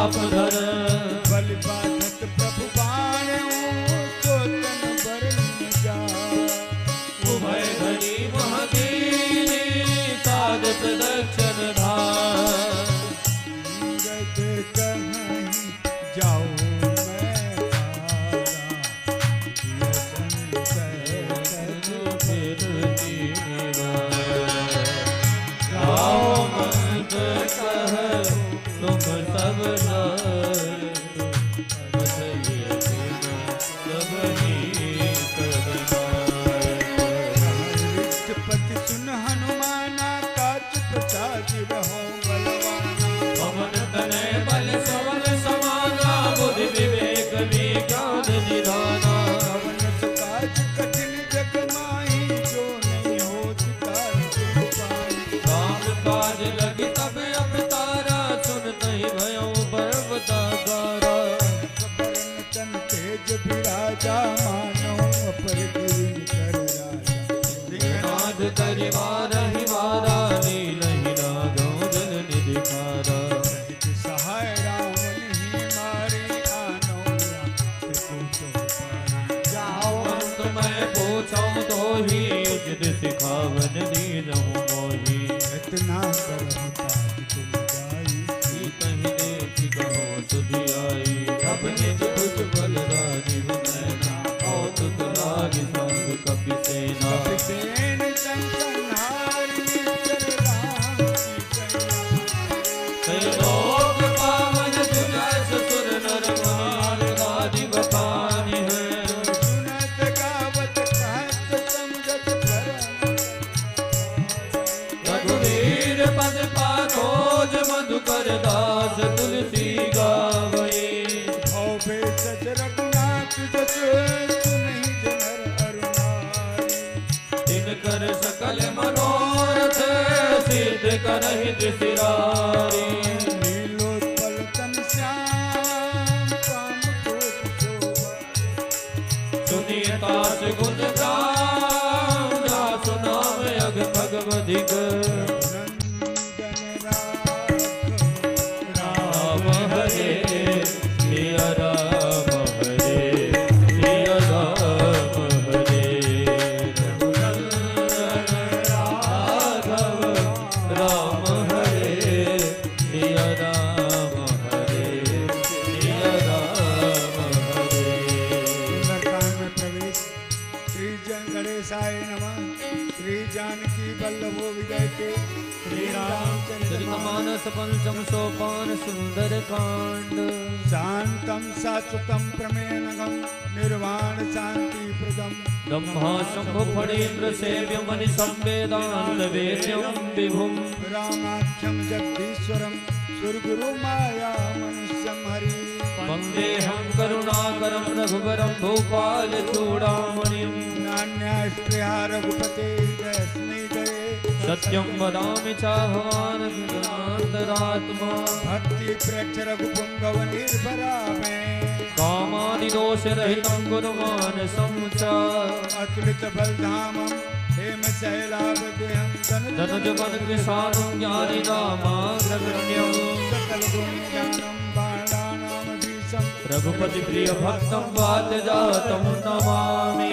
आप धर बलि बाधत प्रभु बाण तो तन बरन जा उभय धरी महदीनी साध प्रदक्षिण धार गद कहीं जाओ मैं तुम सब पति सुन हनुमाना काच प्रसाद रहो बलवाना पवन तनय बल सवन समाना बुद्धि विवेक विज्ञान निधाना पवन सुकाज कठिन जग माही जो नहीं होत काज पाई काम काज लगी तब अवतारा सुनते भयो पर्वता गारा बरन तन तेज विराजा मानो अपर गिरि कर राजा नाद करिवार ही मारा नील ही राघव जल निधि खारा सहाय रावण ही मारे आनो जाओ अंत मैं पूछूं तो ही उचित सिखावन दीनहु मोही इतना करहु ताज तुम जाई कहीं देखी कहो सुधि आई अब निज भुज बल राजीव नैना कौतुक लागी संग कपि सेना सेन संसन्हारी चल राम की लोक पावन जुलस सुर नर मुनि आदि बखानी है सुनत गावत कहत समझत रघुवीर पद पाखोज मधुकर दास तुलसी गावई भवे सच रघुनाथ जस सुनहि जनर अरुणारी कर सकल मनोरथ सिद्ध करहि दिसिरारी नीलोत्पल तन श्याम काम कोट शोभा सुनिए तास गुण गाम जासु नाम अग भगवधिक नंदन राम हरे सिया राम हरे सिया राम हरे राघव राम हरे सिया राम हरे सिया राम हरे सुंदरकांड में प्रवेश। श्री जन गणेशाय नमः। श्री जानकी वल्लभो विजयते। श्री चरितमानस पंचम सोपान सुंदर कांड शांतम शाश्वतम प्रमेयनगम निर्वाण शांति प्रदम ब्रह्मा शंभु फणीन्द्र सेव्य मणि संवेदान वेद्यम विभुम रामाख्यम जगदीश्वरम सुरगुरु माया मनुष्यम हरि वंदेहं करुणाकरं रघुवरं भूपाल चूड़ामणिं नान्यास्त्रिया रघुपते तस्मै दये सत्यं वदामि चाहवान अंतरात्मा भक्ति प्रेक्ष रघुपुंगव निर्भरा में कामादिदोष रहितं गुरुमान समचा अतुलित बलधामम हेम शैलावदेहम धनुज बन कृशानं ज्ञानी नामाग्रगण्यं सकल गुण ज्ञानम बाणानामधीशम रघुपति प्रिय भक्तं वातजातं नमामि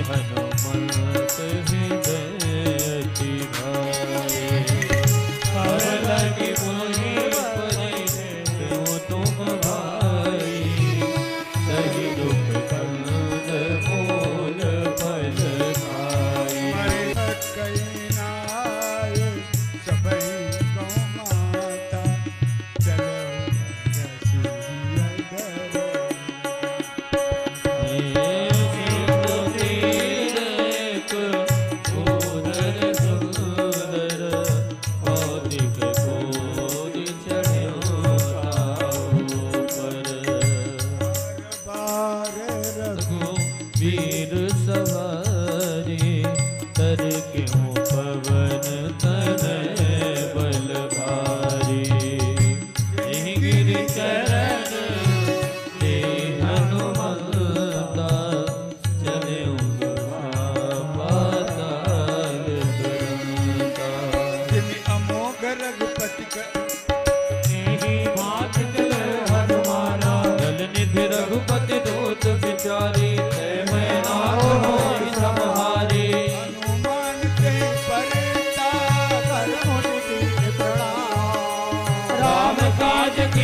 हनुमत हृदय चिढ़ाए कर लगे मुनि परि तुम भाई सही दुख कंद मूल फल खाई नाय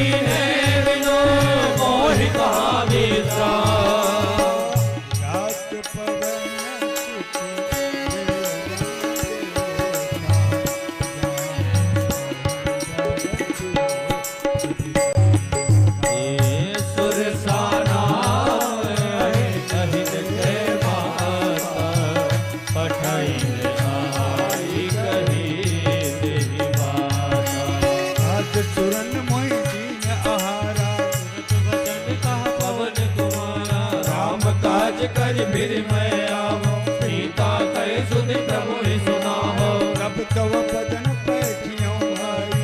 दीने बिनु मोहि कहा विश्राम। रात पवन सुख ये सुर साना कहित के माता पठाई आई कही देहि माता। आज सुरन मोहि दीन आहारा वचन कहा पवन कुमारा। राम काज कर फिर मैं आवो सीता कहे सुध प्रभु सुनाओ। प्रभ तव बदन पैठियों भाई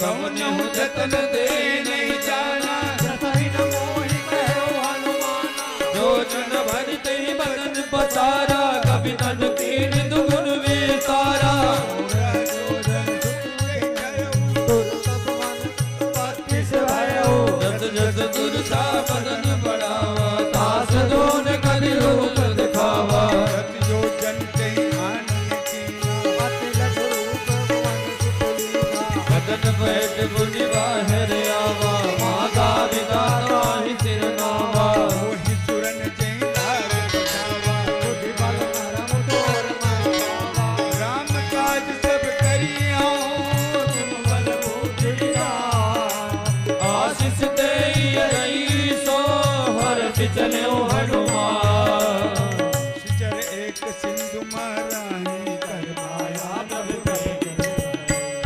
कवन्यु जतन दे नहीं जाना। जो जन भजते बदन पसारा कभी तन कीन दुगुन विसारा। जस जस दुर्सा बदन बढ़ावा तास दोन करि रूप दिखावा। जो जन ते आनंद कीना बदन बैठ बुनि बाहर आवा। माता विदाता ही सिर नावा। मोहि सुरन जय लाग बचावा राम काज सब करिया तुम बल बुझिया। आशीष दे रही सो हर चले हनुमान। सिचर एक सिंधु माराही कर माया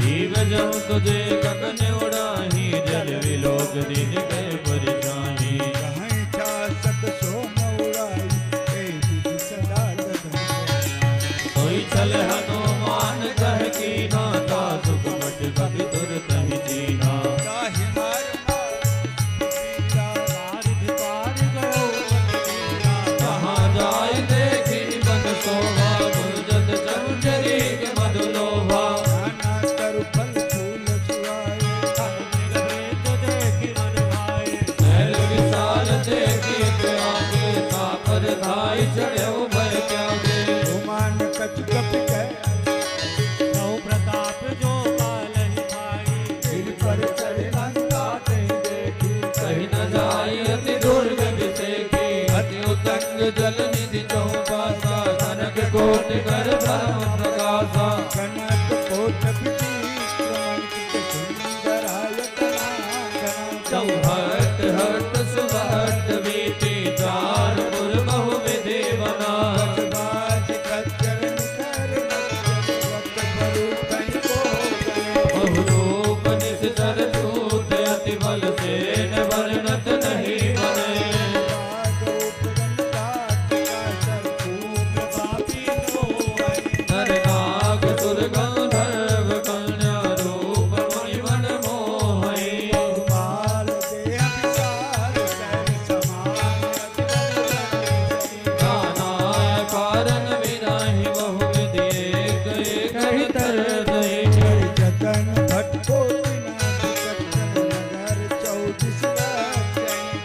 जीव जब तुझे गगन उड़ाही जल विलोक दिन के परछाई। कहीं था सत सोम उड़ाई ए विधि सदा गगन। कोई चल हनुमान कह की नाता सुख मट कभी तुरत ही जीना। काहे मार कहाँ जाए देखी बन शोभा गुरजत चंचरी के मधुलोभा। नाना तरु फल फूल सुहाए महल विशाल देखी के आगे तापर धाई चढ़े भय त्यागे। गुमान कछ कप कह प्रताप जो पालहि भाई सिर पर चढ़े लंका ते देखी। कहीं न जाई अति दुर्ग विषेकी। अति उतंग जल निधि चौपासा कनक कोट कर धर्म प्रकाशा। कनक कोट विचित्र सुंदराय चौहट हट सुहट बीती चार पुर बहु विधि बना। बाज खच्चर निकर वक्त बरु कहीं को बहुरूप निश्चर सूत अति बल सेन वर्णत नहीं बने। नर नाग सुर गंधर्व कन्या रूप मणि मन मोहई। नाना कारण विनाहि बहु विधि एक एक ही तर दई।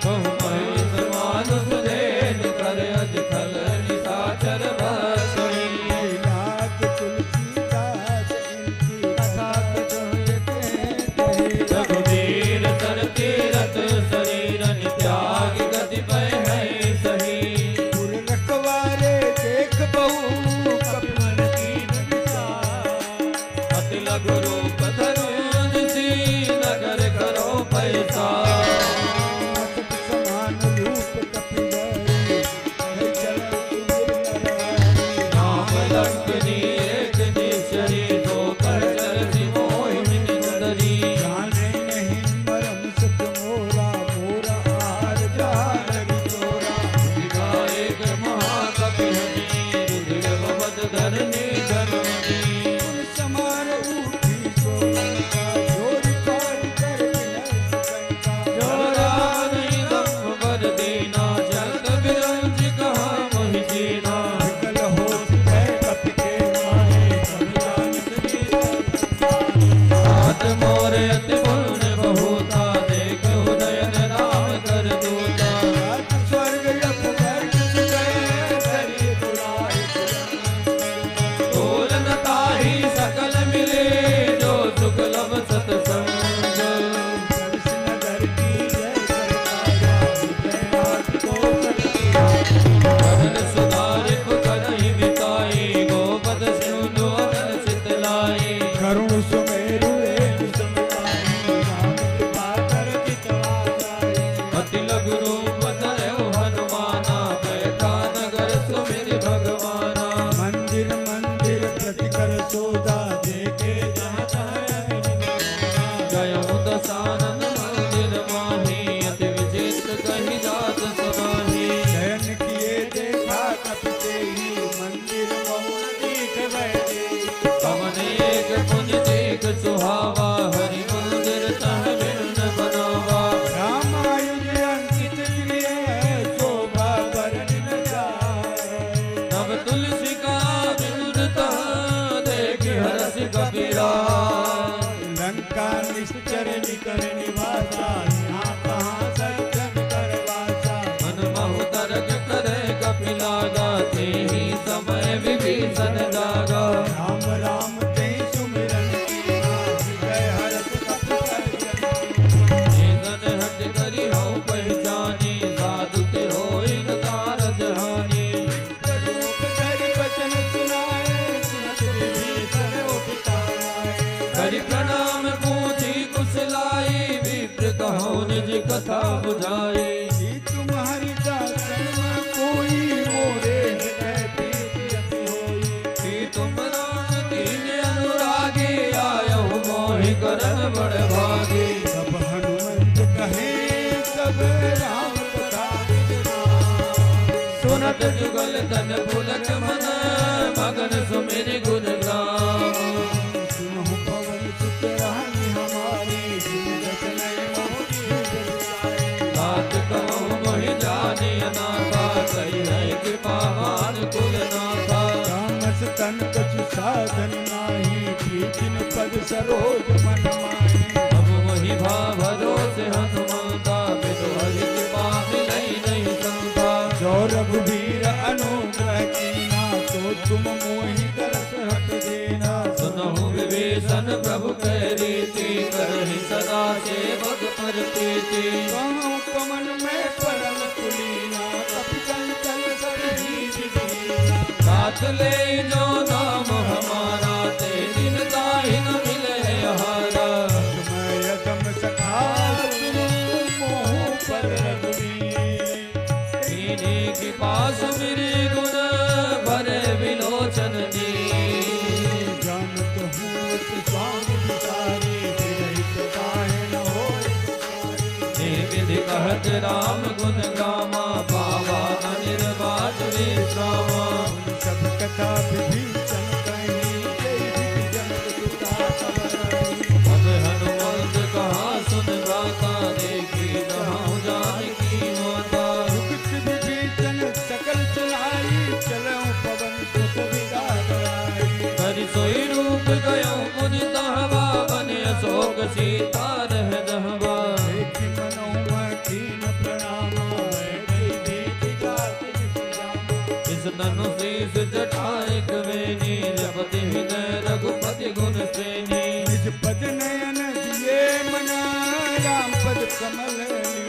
बहु महिष मानुष धेन कर अजखल निशाचर भक्षणी। रघुवीर सर तीरथ शरीर त्याग गति पै है सही। देख बहु कपिमन अति लघु रूप धनुष सी नगर करो पैसा। समान रूप कपिगरी नाम लंकनी एक निश्चरी दो कर चरसी मोहि निंदरी। जाने नहीं मरम सत मोरा मोरा आर जान चोरा। एक महाकपि हनी रुधिर कथा बुझाई। कि तुम्हारी दासन में कोई मोरे हृदय प्रीति अति होई। कि तुम राम दीन अनुरागी आयो मोहि करन बड़ भागी। सब हनुमंत कहे सब राम कथा सुनत जुगल तन पुलक मन मगन सुमिर गुण गान। सुनहु पवन सुत रानी हमारी जिन रचनय मोहि बरसाई। बात कहूँ मोहि जानी अनाथा कही है कृपावान कुल नाथा। तामस तन कछु साधन नाही प्रीतिन पद सरोज मन माही। अब वही भाव भरोसे हनुमंता बिनु हरि कृपा मिलई नहीं संता। जो रघुवीर अनुग्रह कीना तो तुम मोहि दरस हट देना। सुनहु विभीषण प्रभु कह रीति करहि सदा सेवक पर प्रीति। कहूँ पवन में परम कुलीना कपि चंचल सब बीज दीना। साथ ले जो नाम हमारा ते दिन ताहि न मिले हारा। मैं यदम सखा सुनो मोह पर रघुवीर। दीनी के पास मेरे गुण भरे विलोचन दी। जानत हूँ अति स्वामी विचारी विरहित काहे न होय। हे विधि कहत राम गुण गामा पावा अनिर्वाच विश्रामा। सब कथा विभीषण कही जय विधि जनक सुता सवरई। अब हनुमंत कहा सुन गाता देखी जहाँ जानकी माता। जुगत विभीषण सकल सुनाई चलो पवन सुत विदा कराई। हरि सोई रूप गयो मुनि तहवा बने अशोक सीता रह दहवा। देखि मनोमय कीन प्रणामा ऐ भीति जाति विश्रामा। इस धनुषीष जटाए कवेनी जपति हृदय रघुपति गुण श्रेणी। निज पद नयन दिए मना राम पद कमल नी।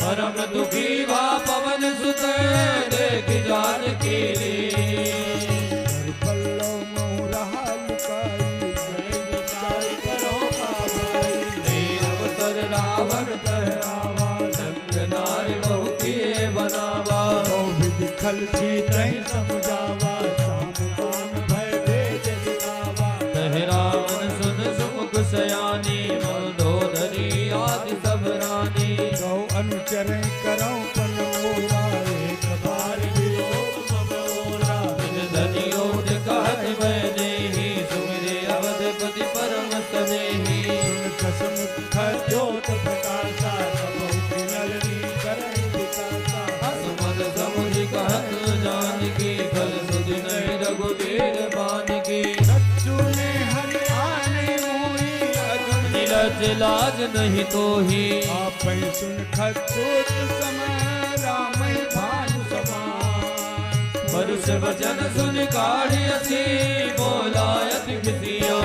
परम दुखी भा पवन सुत देख जानकी लीन। हर पल्लव मोह रहा लुकाई जय विचार करो पावाई। हे अवसर रावण कहरावा संग नारी बहु किए बनावा। बहु विधि खल सीतहि समझावा साम दान भय भेद दिखावा। कह रावण सुन सुमुख सयानी मंदोदरी आदि सब रानी। गौ अनुचर करो पन मोरा एक बार वियोग मम ओरा। बिन धनियों कहत मैं देही सुमिरे अवधपति परम स्नेही। सुन कसमुख खद्योत प्रकाशा सबहु किनरनी करहि विकासा। हसमत समुझ कहत जानकी फल सुधि नहीं रघुवीर बानकी। सच्चु ने हरि आने मोहि अगम नीरज लाज नहीं तोही। आपै सुन खद्योत समय रामै भानु समान। परुष वचन सुन काढ़ी असी बोलायत खिसिया।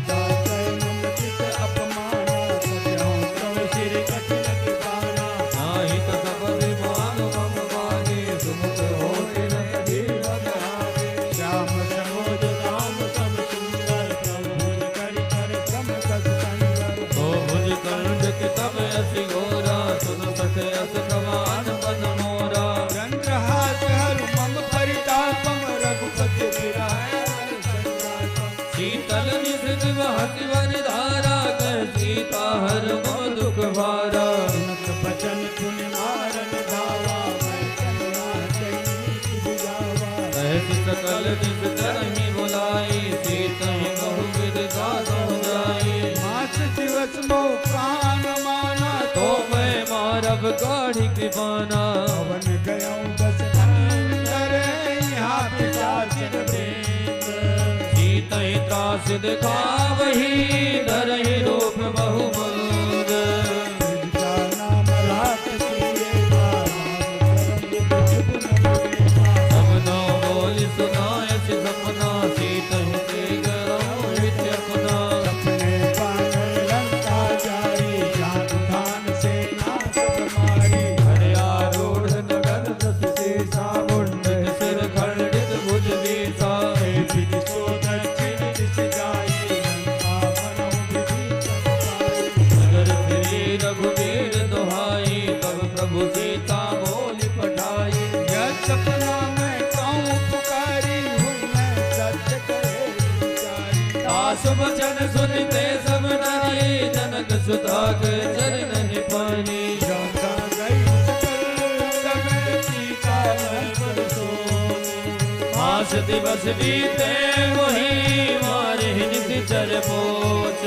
दातै मम चित अपमाना सद्यहु तव सिर कठिन कृपाना। नाही तो सपदि मान मम मागे सुमुख होते न कबीर बदहागे। श्याम समोद राम सम सुंदर प्रभु करि कर सम कस कंदर। तो भुज कंड के तब अति घोरा सुन सके अस कमान बन मोरा। चंद्रहास हरु मम परितापम रघुपति विराय संतापम। शीतल निसित बहति वर धारा कह सीता हर मम दुख भारा। सुनत बचन पुन मारन धावा मैं कन्या चैनी बुझावा। कहत सकल निज तरहि बुलाई सीतहि बहु विध गाधो जाई। मास दिवस मोह कान माना तो मैं मारब गाढ़ी कृपाना। पवन गयो बस अंदर यहाँ पिशाचन प्रेत। सीतहि त्रास दिखावही धरहि रूप बहु मंद। जिनका नाम राख सिएगा, राम करम दुख न मिलेगा। समनो बोल सुनायस सपना सीतहि से गरौ हित अपना। अपने पान लंका जारी जान धान से नाश मारी। हरे आरूढ़ नगर दस सीसा मुंड सिर खंडित भुज बीसा। हे विधि सो दक्षिण दिश जाई लंका शुभ चन सुनते सब नारी जनक सुता के चरण पानी जाता गई सकल जगत सीता मन पर सोनी मास दिवस बीते वही मारे नित चर पोच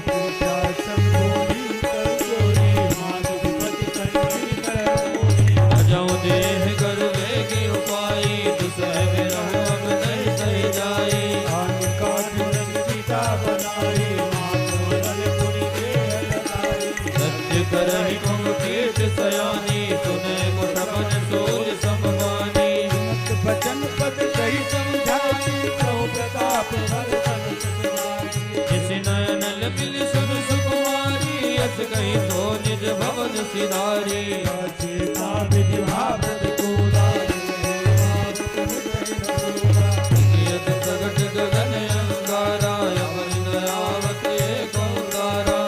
पूजा संगोरी कर गोरी मास विपत संगी कर मोरी अजऊ देह गर्वे की उपाई दुसह विरह अब नहीं सही जाई आन का तुरंत सीता बनाई मास वदनपुरी देह लगाई सत्य करहि तुम कीर्त सयानी सुने को तपन सूर्य समवानी सुनत बचन पद कही समझाई प्रभु प्रताप भर तन सतनाई जिस नयन लबिल सुन सुकुमारी यस कही सो निज भवन सिधारी सीता विधि भावत तूला यत प्रगट गगन अंगारा यमन दयावत एक ओंकारा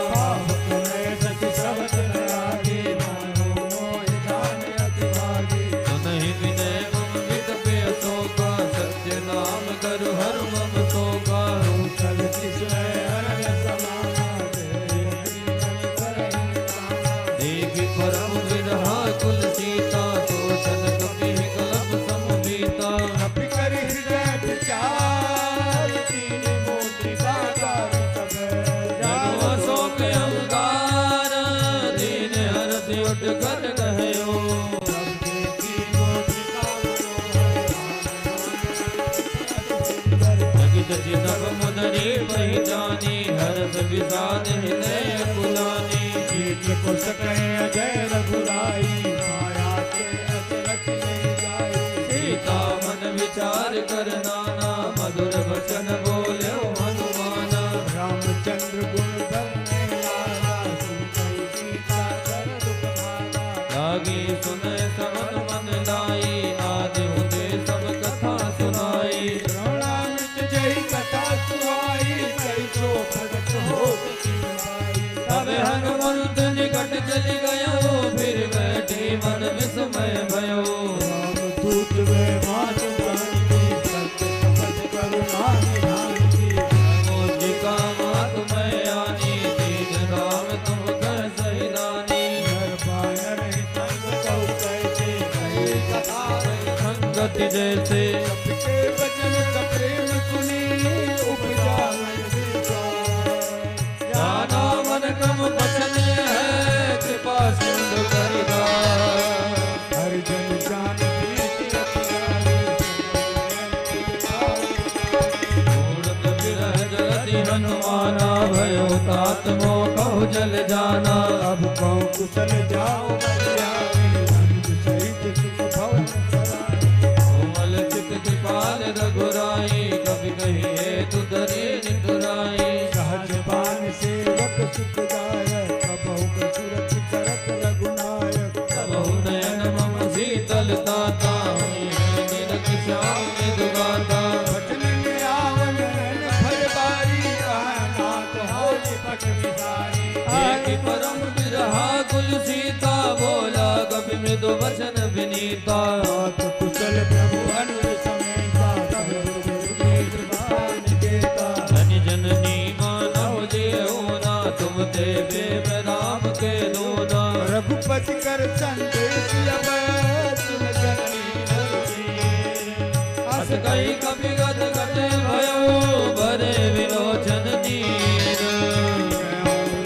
सुनहि विनय मम वितपे अशोका सत्य नाम करु हर मम शोका देखि परम विरहा कुल सीता सोचन कपि कलप समबीता जनु अशोक अंगार दीन हरष उठ कर कहयो जगित जिनब मुदरी पहिचानी हरष विषाद हृदय कुलानी जय रघुराई माया के अचरज नहीं जाई सीता मन विचार कर नाना मधुर वचन बोल्यो हनुमाना रामचंद्र गुण धरने वाला सुनई सीता कर दुख भाला लागी सुने समन मन लाई आदि हुते सब कथा सुनाई द्रोणामित जय कथा सुहाई कई सो भगत हो तब हनुमंत निकट चली गयो फिर बैठी मन विस्मय भयो दूत वे मात जानकी सत्य समझ करुणा निधान की मोजिका मात मैं आनी दीन राम तुम कर सही दानी नर बानर संग कौ कैसे कही कथा संगत जैसे सबके वचन सप्रेम सुनी उपजा मन विचार जाना मन कम बचन है कृपा सिंधु करिदा हर जन जान प्रीति रखियारे मूढ़त विरह जलति हनुमाना भयो तात मोह कहु जल जाना अब कौ कुशल जाओ बलिहारी अंत सहित सुख भवन सराय कोमल चित कृपाल रघुराई कभी कहिए तु धरे नितुराई सहज पान सेवक सुखदायक कबहु कसुरत करत रघुनायक सबहु नयन मम शीतलता ताहि निरख श्याम निदुगाता वचन निरावन नयन भय बारी नाथ हो निपट विसारी एक परम विरहा कुल सीता बोला कवि मृदु वचन विनीता नाथ कुशल प्रभु अनुज समेता तब गुरुदेव कृपा निकेता धनि जननी मानव जेऊना तुम देवे मैं राम के दूना रघुपति कर संदेश अब सुन जननी धरती अस कई कपि गद गते भयो भरे विलोचन नीर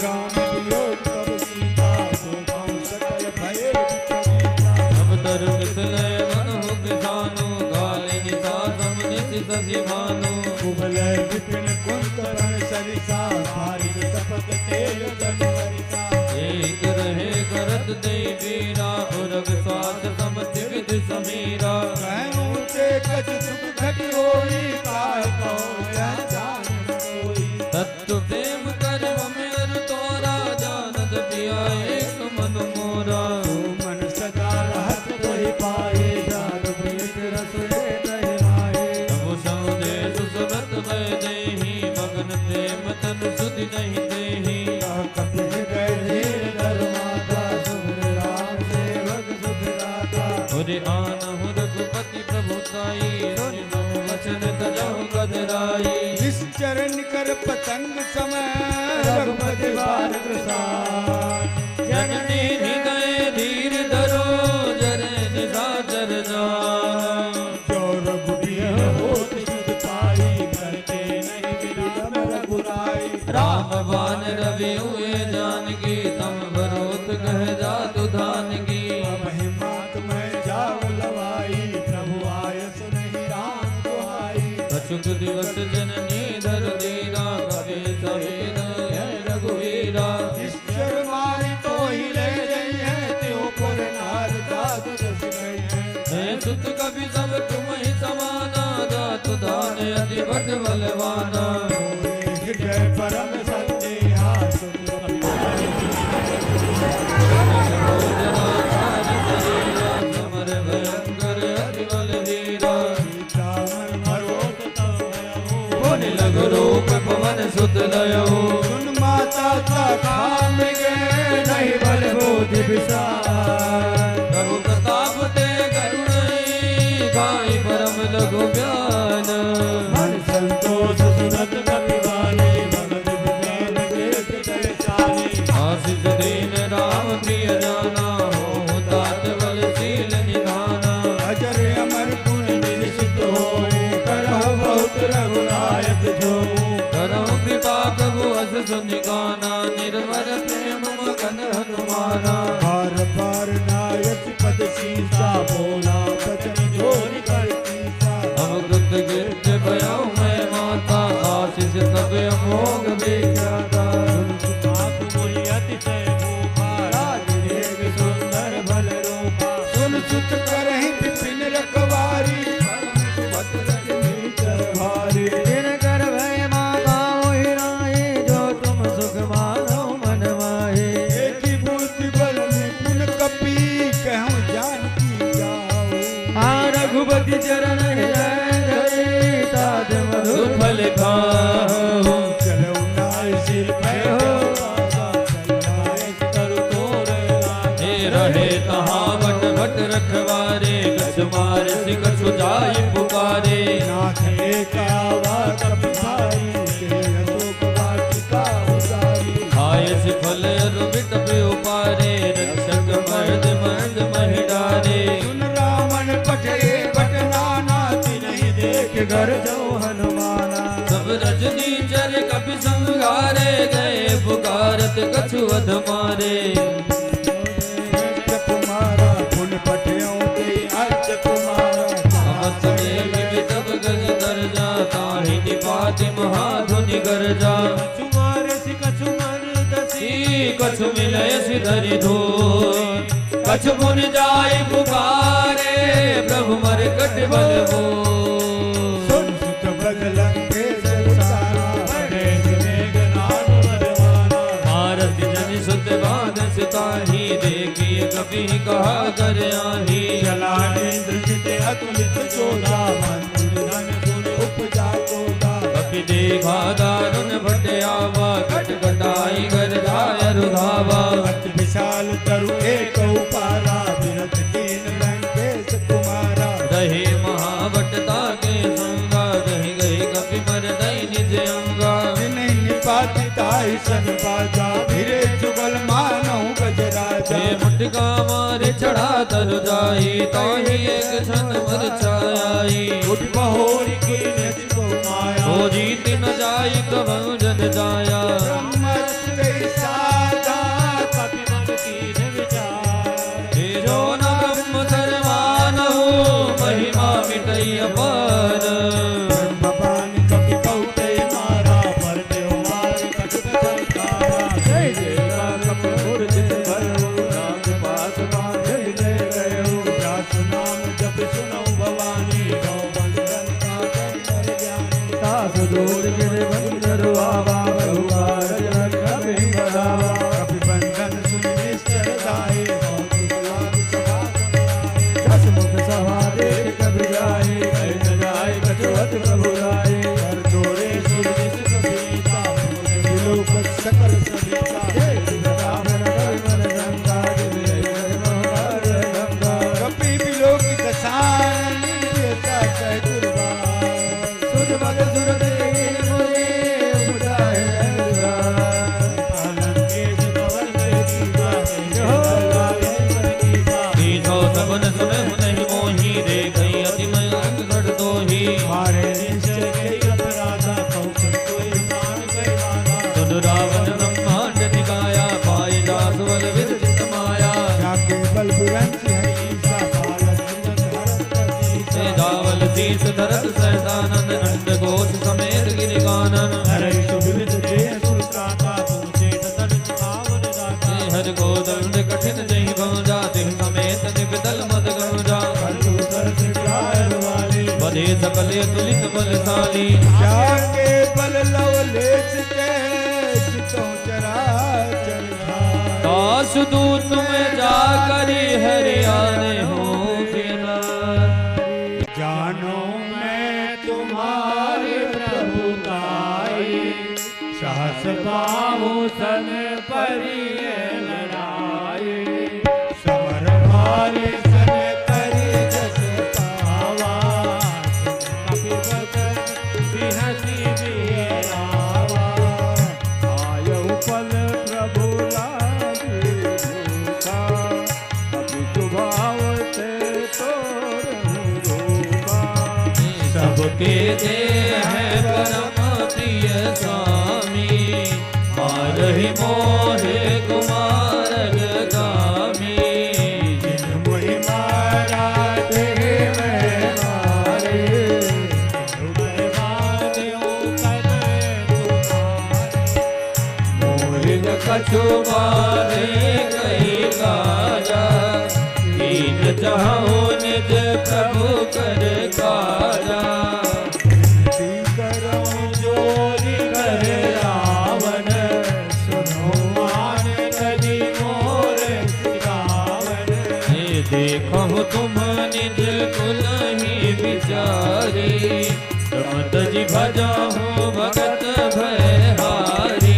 राम वियोग तब सीता सो पाऊं सकल भय विपरीता अब तरु मिथिले मन हो किसानु गाले निशा समनिशि शशि भानु कुबलय विपिन कुंत रण सरिसा भारी तपत तेज जन हरिता एक रहे करत दे वीरा उरग स्वास समति विधि समीरा ऊंचे कछ सुख घट होई काय कहो यह जान न कोई तत्व प्रेम कर ममेर तोरा जानत पिया एक मन मोरा तू मन सदा रहत तोहि पाए जान प्रीत रस ले दहराए तब संदेश सुरत भय देहि मगन प्रेम तन सुधि नहीं देहि कपिल गए धीर धर्माता सुभ्र राम सेवक सुधराता उर आन रघुपति प्रभुताई संग समय रघुपति बार प्रसाद। जननी हृदय धीर धरो जरे निशाचर जान। जो रघुबीर होत सुध पाई करके नहीं विलंब रघुराई। राम बान रवि हुए जानकी तम बरोत कह जातु धान की। महिमात में जाओ लवाई प्रभु आयस नहीं राम दुहाई। अचुक दिवस जननी धर दीना कवि सवेद है रघुवीरा। ईश्वर मारी तो ही ले गई है त्यो पर नार दाद रस गई है। है सुत कवि सब तुम ही समाना जातु धान अति बट बलवाना। हृदय परम संदेहा सुन समर भयंकर अति बलवीरा। बोनि लग रूप पवन सुत लयो। सुन माता खाम गए नहीं बल बोधि विशाल। प्रभु प्रताप ते करुणई गाय परम लघु ज्ञान। मन संतोष सुनत कपि वाणी भगत विज्ञान देत दर्शानी। आशीष दीन राम प्रिय जाना हो तात बल शील निधाना। अजर अमर गुण निश्चित होए करहु बहुत रघुनायक जो। करहु कृपा प्रभु अस सुनिगाना निर्मल प्रेम मगन हनुमाना। बार बार नायक पद सीसा बोला बचन जोर करती सा। हम कृत गिरत भयउ मैं माता आशीष तब अमोघ विख्याता। आप मोहि अतिशय भूपा राज रेग सुंदर भल रूपा। सुन सुत करहि विपिन रखवारी सुमत रजनी चरभारी। जिन कर भय माता मोहि राही जो तुम सुख मानो मन माहे। एक ही बुद्धि बल निपुण कपि कहूँ जानकी जाओ। आ रघुपति चरण हृदय ताज मधुर फल खाओ। चलो नाय सिर पे हो तरु तोर हे रहे तहाँ बट बट रखवारे। कछ मार सि कछु जाय पुकारे। नाथ एकावा कपि भाई के अशोक वाटिका उजारी। आय से फल अरुबित उपारे। रक्षक मर्द मर्द महिडारे। सुन रावण पठे बट नाना तिन्हि देख घर जो हनुमाना। सब रजनी चर कपि संगारे गए पुकारत कछु अध मारे। कुमारा पुन पठ्यों ते अर्थ कुमारा। अमत में विविधव गज दर्जा ताहि निपाति महाधुनि गर्जा। कछुमार सि कछु मन दसी कछु मिलय सिधरि धूल। कछु पुन जाय पुकारे प्रभु मरकट बल वो। सुन सुत बदलंगे संसारा बड़े मेघनाद बलवाना। भारत जन सुत बाध सिताही देखिए कभी कहा कर आही। चला इंद्रजित अतुलित चोला मंदिर धन गुण उपजा कोला। कपि देखा दारुण भट आवा कट कटाई कर जाय रुधावा। अति विशाल तरु एक उपारा विरत कीन लंकेश कुमारा। रहे महावटता के संगा रही गए कपि मर दई निज अंगा। जिन्हें निपाति ताई सन बाजा फिरे जुगल मानहु गजराजा। हे मुटका मारे चढ़ा तर जाई ताहि एक क्षण मर छाई। उठ बहोरी की नच माया। हो जीत न जाई तब जन जाया। ब्रह्मस्ते साधा कपि मन कीन विचार। हे जो न ब्रह्म सर्वानहु महिमा मिटई अपार। ब्रह्मपान कपि कौते मारा पर देव मार कटक संकारा। जय जय कपि मूर्छित भयो नाग पास बांध ले गयो। व्यास नाम जप सुनौ भवानी गौ बंदन का कंकर ज्ञानी। तास दूर गिर बंदर आवा बहुआ रज कपि बढ़ावा। कपि बंधन सुन निश्चर दाए सभा समाए। दस मुख सभा देख कबि जाए कह न जाए कछुअत प्रभु राय। कर जोरे सुर जिस कबीता विलोक सकल सविता। जय राम नगर मन गंगा जय मोहर गंगा। कपि विलोक दसानी देता कह दुर्गा। सुध मग सुर दे मुझे बुझाए रस सहसानंद अंडकोश समेत गिरिकानन हरे सुविध जय सुत्राता तुम सेठ तन पावन दाता हर को दंड कठिन जही भंजा तिह समेत निबदल मद गंजा कलु सरस कार वाले बधे सकले तुलित बलशाली जाके बल लवलेश के चितो चराचर धाम दास दूत में जाकरी हरियाणे हो जानो मैं तुम्हारी प्रभुताई साहस बाहु सन परिये लड़ाई समर भारी सन करी जस पावा कपि वचन बिहसी बिरावा आयु पल प्रभु लागी भूखा कपि स्वभाव से सबके दे है परम प्रिय स्वामी मारहि मोहे कुमार गामी जिन मोहि मारा ते मैं मारे मैं मान्यो कने तुम्हारे मोहि कछु मारे कई काजा दीन चाहो निज प्रभु कर काजा करो जोरी करे रावण सुनो मान कदी मोर सिरावण देखो तुम निज कुल ही विचारी रमत जी भजा हो भगत भयहारी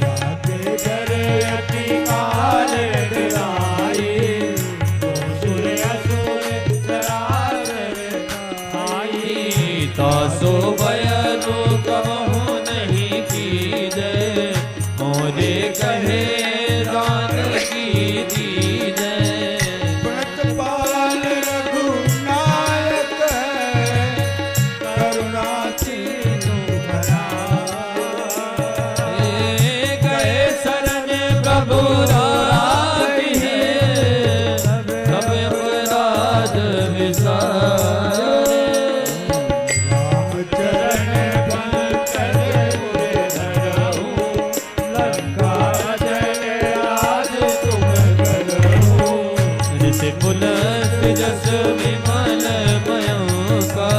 जाके डरे अति काल डराई सुर असुर सरार आई तासो बयनु कहूँ नहीं कीजे मोरे कहे दान की दीजे व्रतपाल रघुनायक करुणा तीनु भरा गए शरण प्रभु राखी सब अपराध विसारे राम चरण पंकज मुरे धरहु लंका जय आज तुम करहु ऋषि पुलक जस विमल भयंका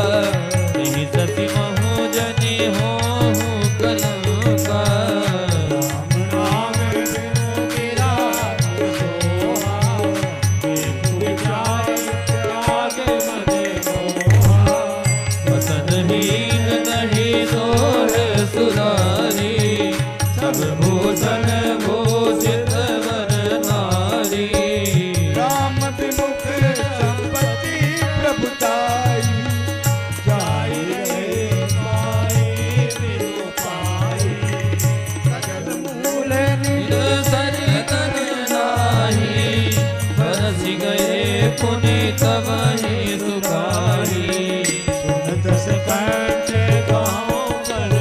नहीं सती महु जनि हो कलंका राम नाम बिनु मेरा सोहा एक विचार त्याग मदे मोहा वसनहीन नहीं दोहे सुरारी सब भूषण भूषित वर नारी राम विमुख संपत्ति प्रभुताई जाई रे माई बिनु पाई सकल मूल निज सरितन नाही बरस गए पुनीत वही सुखारी सुनत सकंठ गाँव पर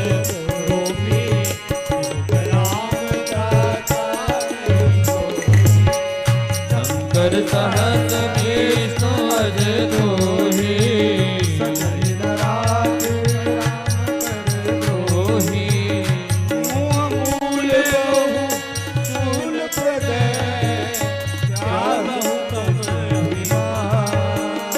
गोपी राम दाता शंकर सहत विष्णु अज दोही सकल नराज राम कर दोही मुँह मूल बहु शूल प्रदय क्या रहु तम अभिमान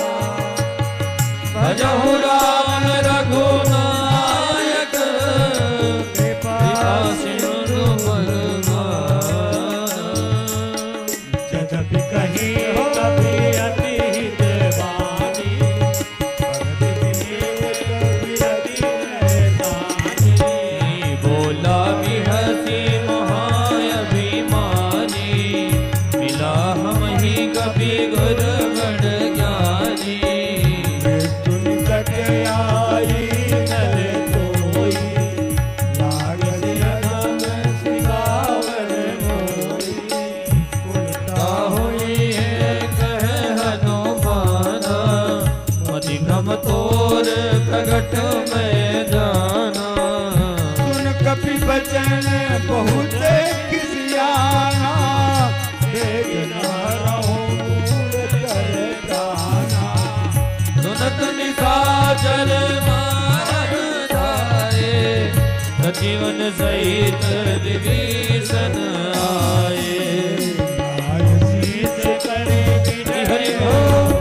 जीवन सहित विभीषण आए। शीश करे हरि बोल।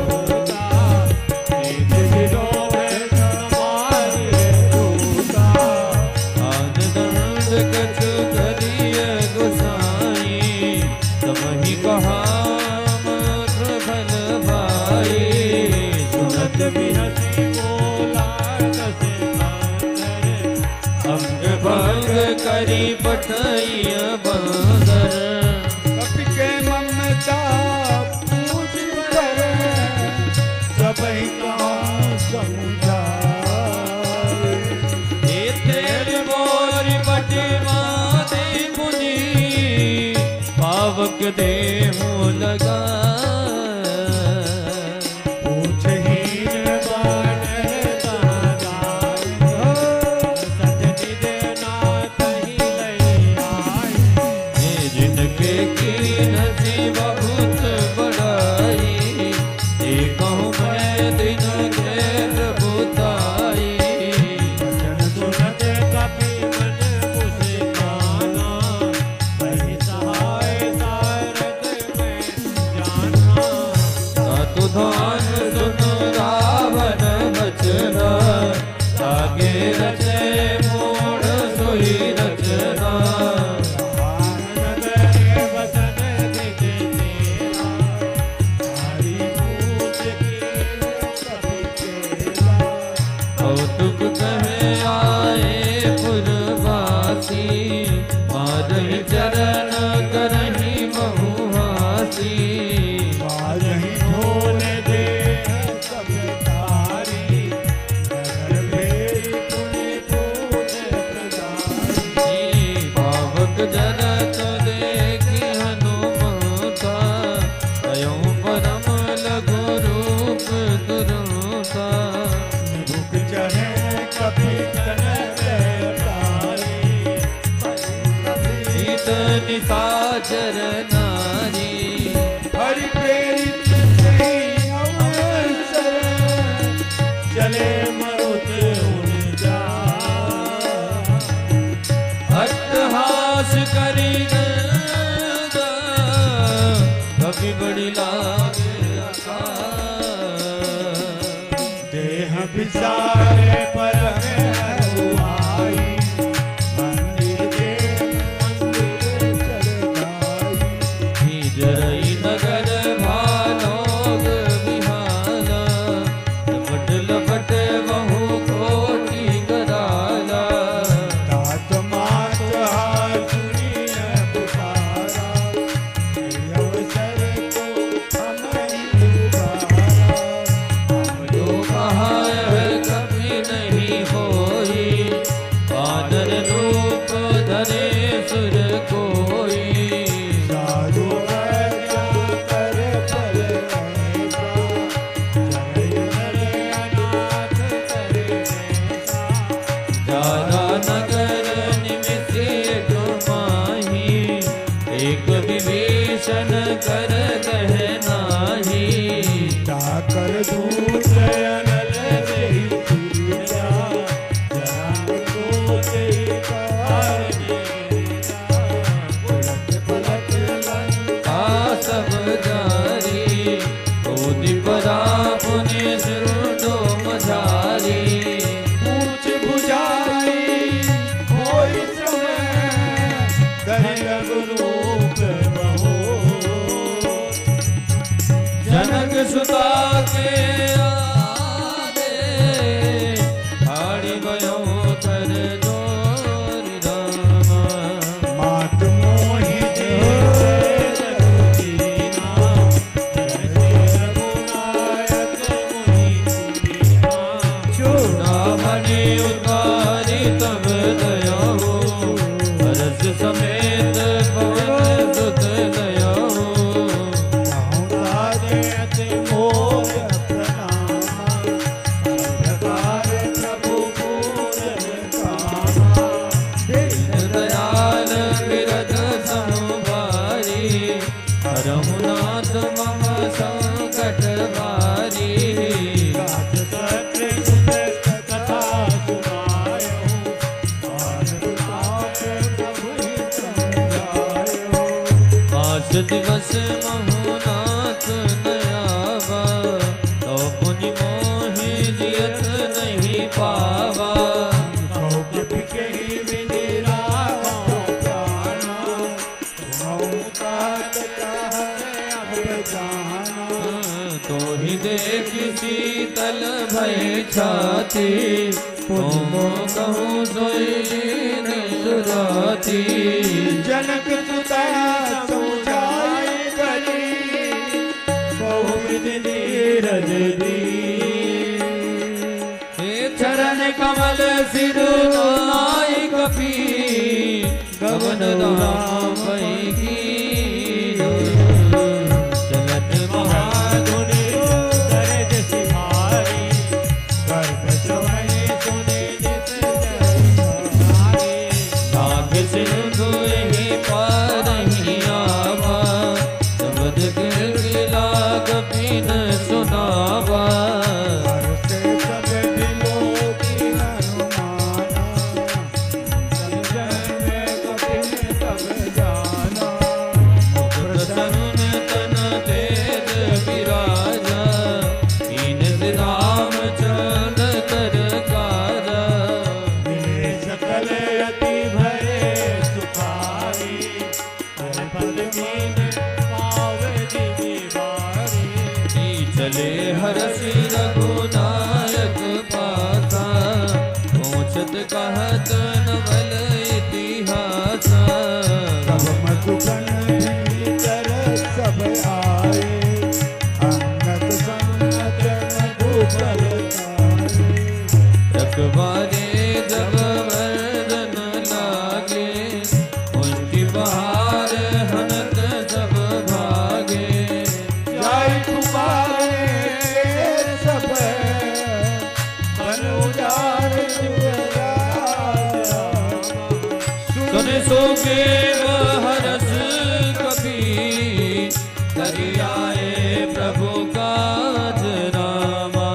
आनंद कछु करिय गोसाई, तमहि कहा मात्र भल भाई। सुनत बिहसी बोला कसे अंग भंग करी पठैया बंदर। कपि के ममता पूज पर सबई कहाँ समझाए। तेरे मोरी बटवा दे मुनि, पावक देहु लगा। पूछहीन बानर कहाँ जाए। जिनके कीन सी बहुत बड़ाई, कहूँ मैं दिन घेर बुताई। वचन सुनत कपि मन मुस्काना, वही सहाय सारथ में जाना। सातु धान सुन रावण बचना, आगे रचे मोड़ सोई रचना। कौतुक कहे आए पुरवासी, मारहि चरण करहि बहुहासी। नहीं ढोल दे सब तारी, नगर भेरी पुनि पूज प्रदारी। पावक जनक देखि हनुमता, कयौं परम लघु रूप दुरुता। मुख चढ़े कपि कनक तारी, शीत निशाचर नारी। हरि प्रेरित से अवसर, चले मरुत उन जा। अट्टहास करी नंदा, कभी बड़ी लागे अकाल। देह विसारे पर हरुआई, मंदिर के मंदिर चढ़ाई। जरई नगर भालोग विहाला, लपट लपट बहु कोटि कराला। तात मात हार सुनिय पुकारा, अवसर को हमें उबारा। जो कहा है कभी नहीं होई, दिवस महुनाथ नयावा तो पुनि मोहि जियत नहीं पावा तो ही देख शीतल भय छाती तुम कहूँ सोई निसुराती जनक सुता समुझाई गली बहुविध नीरज दी हे चरण कमल सिर नाई कपी गगन राम की चलत महाधुनि दर्द सिहारी गर्भ समय सुने जिस जय भाग सिंधु ही पारही आवा शब्द गिला कपिन सुनावा प्रसन्न तन तेज विराजा कीन राम चरण कर काजा सकल अति भय सुखारी पद मीन पावे दीवारी चले हरष रघुनायक पासा पहुँचत कहत नवल इतिहास सब आए अंगत संगत रघुबर रखवारे जब वर्दन लागे उनकी बहार हनत सब भागे जाय तुम्हारे सब मन उजाड़ सुन सोगे हरस कभी दरियाए प्रभु काज रामा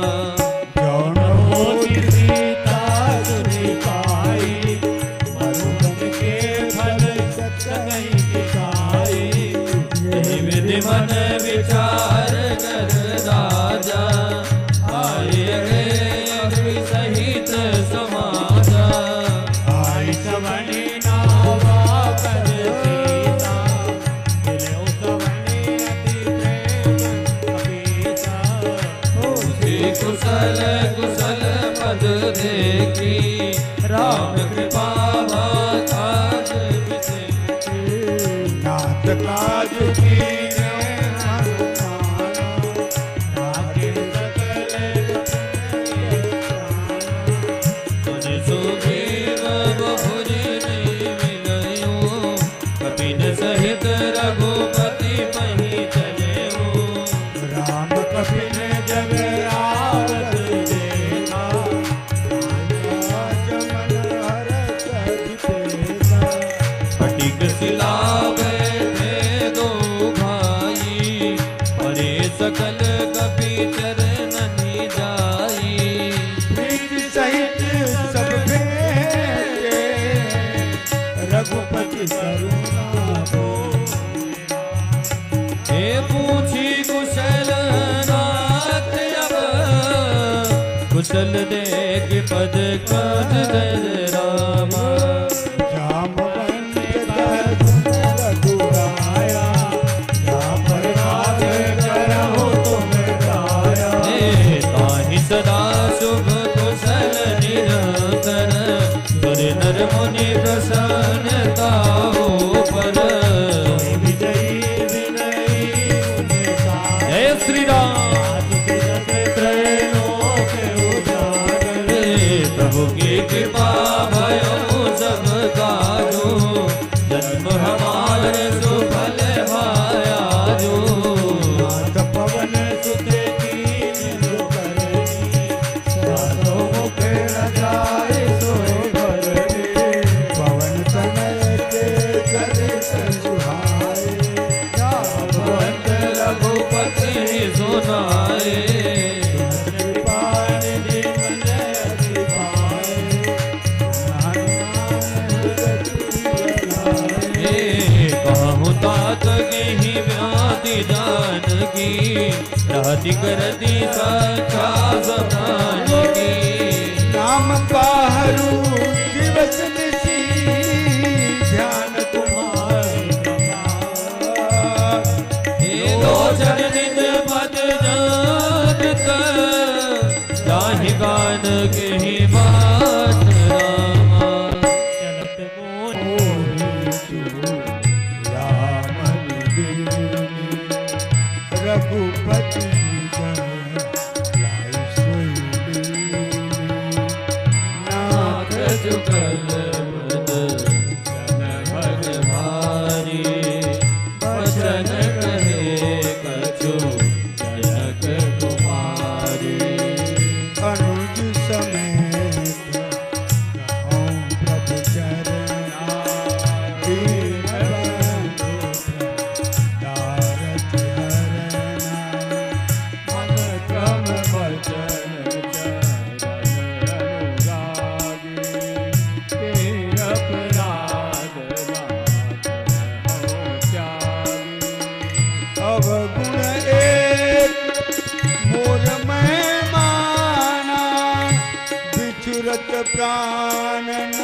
कौन होगी सीता सुनी पाई मरुवन के फल सतई दिखाई यही विधि मन विचार कर राजा आए अग्नि सहित समाजा आई सवनी नावा कर सीता मिले सवनी अति प्रेम कबीसा उसी कुशल कुशल पद देखी राम कृपा काज विसेखी। नाथ काज की तुझ सुग्रीव बहुज मिलयो कपिन सहित रघुपति पही चलयो राम कपिन जब आवत देखा जमन हरत तेजा फटिक सिला बैठे दो भाई परे सकल कपि चरणनि जाई प्रीति सहित सब भेटे रघुपति करुणा हे पूछी कुशल नाथ अब कुशल देख पद काज दर रामा जामवंत रघुराया राम राग करहु तुम गाया हे ताहि सदा शुभ कुशल निरंतर सुर नर मुनि प्रसन्नता हो पर विजयी विनयी मुनि सार जय श्री राम त्रैलोक उजागर प्रभु की कृपा भयो सब काजो जन्म हमारे सुफल भाया जो नाथ पवन सुत कीन करनी साधो मुख रजाए सोए भरनी पवन तनय के चरित सुहाए भगवंत रघुपति सुनाए कृपा निधि मन अति पाए हनुमान हृदय हे कहूँ तात ही जानकी राधि करती सखा समानकी नाम पाहरू दिवस निशी ध्यान तुम्हारा हे लोचन निज पद जानत ताहि गान कहि बात रामा चलत मोहि रघुपति नाथ जुगल जन भग भारी वचन कहे कछु जनक कुमारी अनुज समेत कहूँ प्रभु चरना दीन बंधु दारथ हरना मन क्रम वचन चरण अनुरागी के अपराध नाथ हो त्यागी अवगुण एक मोर मैं माना बिछुरत प्राणन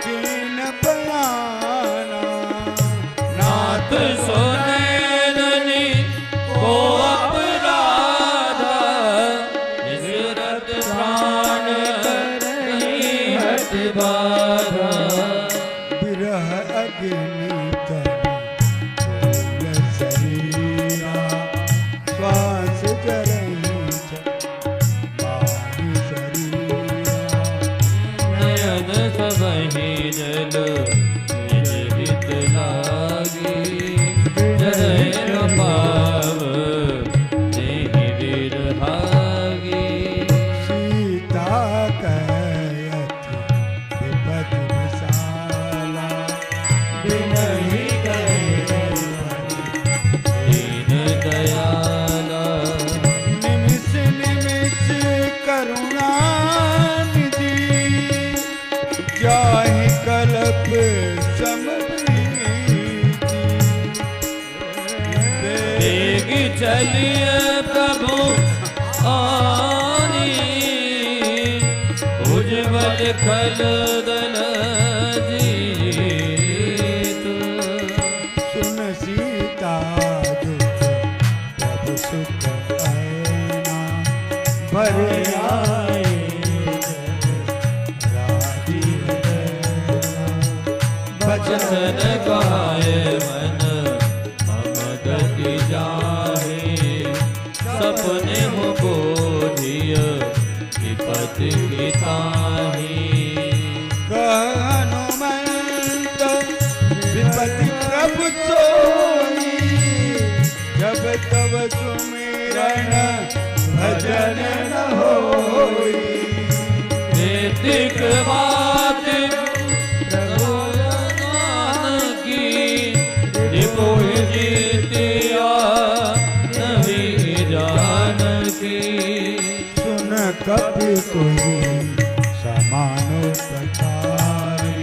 कीन बयाना नाथ सुनैननी को अपराधा निजरत प्राण करहि हठ बाधा विरह अग्नि तन शरीरा श्वास जरही माही शरीरा नयन सबहि जल निज हित लागी जय न पाव तेहि विरहागी सीता कहत विपति विशाला बिनहि कहे दीन दयाला निमिष निमिष करुणा निधि जाहि कल्प वेग चलिय प्रभु आनी उज्ज्वल खल दल जीत सुन सीता दुख प्रभु सुख ऐना भर आए राधी बचन गाय मन हम गति जाहे सपने हो बोधिय विपति की ताही हनुमंत विपति प्रभु सोई जब तब सुमिरन भजन न होई नैतिक बात प्रभु की रिपु जीतिया नवी जानकी सुन कपि कोई समानो प्रकारी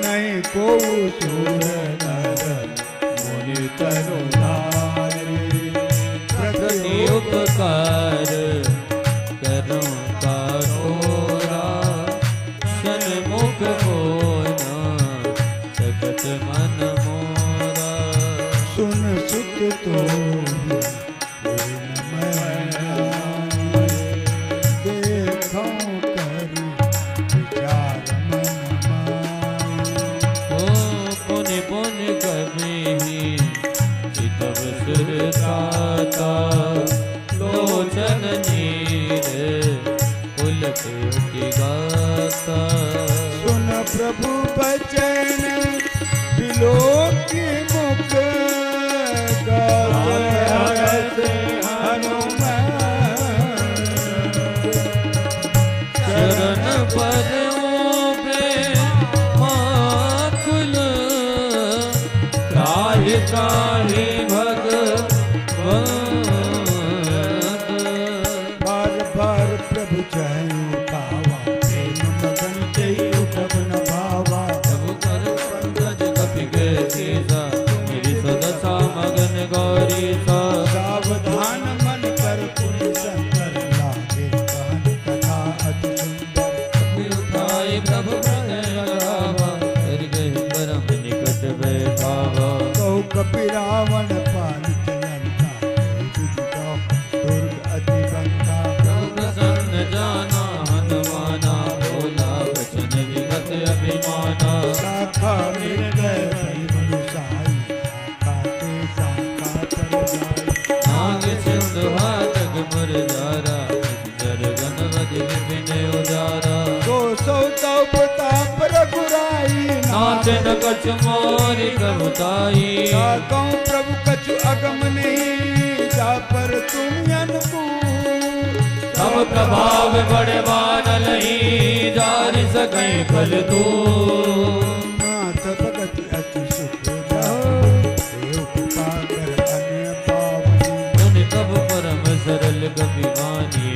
नहीं को सूर नर मुनि तनु नारी प्रति उपकार करो का तोरा सन्मुख होना जगत मन मोरा सुन सुत तो देखूं करी विचार मन माई ओ पुनि पुनि कभी चितव सुर साता लोचन नीर पुलक की गाता सुन प्रभु बचन विलोकी मुख गात हनुमान शरण पदों पे माखुल त्राहि त्राहि भगवंत बार बार प्रभु जय पावा प्रेम मगन जय उठब न भावा प्रभु कर पंकज कपि गए सीसा तब मैंने लगावा, फिर गए परम निकट बैठावा। कहो कपि रावण पालित लंका, तुझको दुर्ग अति बंका। तब प्रसन्न जाना हनुमाना, बोला वचन विगत अभिमाना। शाखा मृगय परिमनुषाई, काटे शाखा तर जाई। नाग सिंधु हाथक मुरझारा, जरगन वज्र विपिन उजारा। तो सौ तौ प्रताप रघुराई, नाथ न कछु मोरि प्रभुताई। कहूँ प्रभु कछु अगम नहीं, जा पर तुम अनुकूल। तब प्रभाव बड़े बानलहि, जारि सकै फल दूर। नाथ भगत अति सुख जाओ, देव कृपा कर अन्य पावनी। सुनि तब परम सरल कपि वाणी,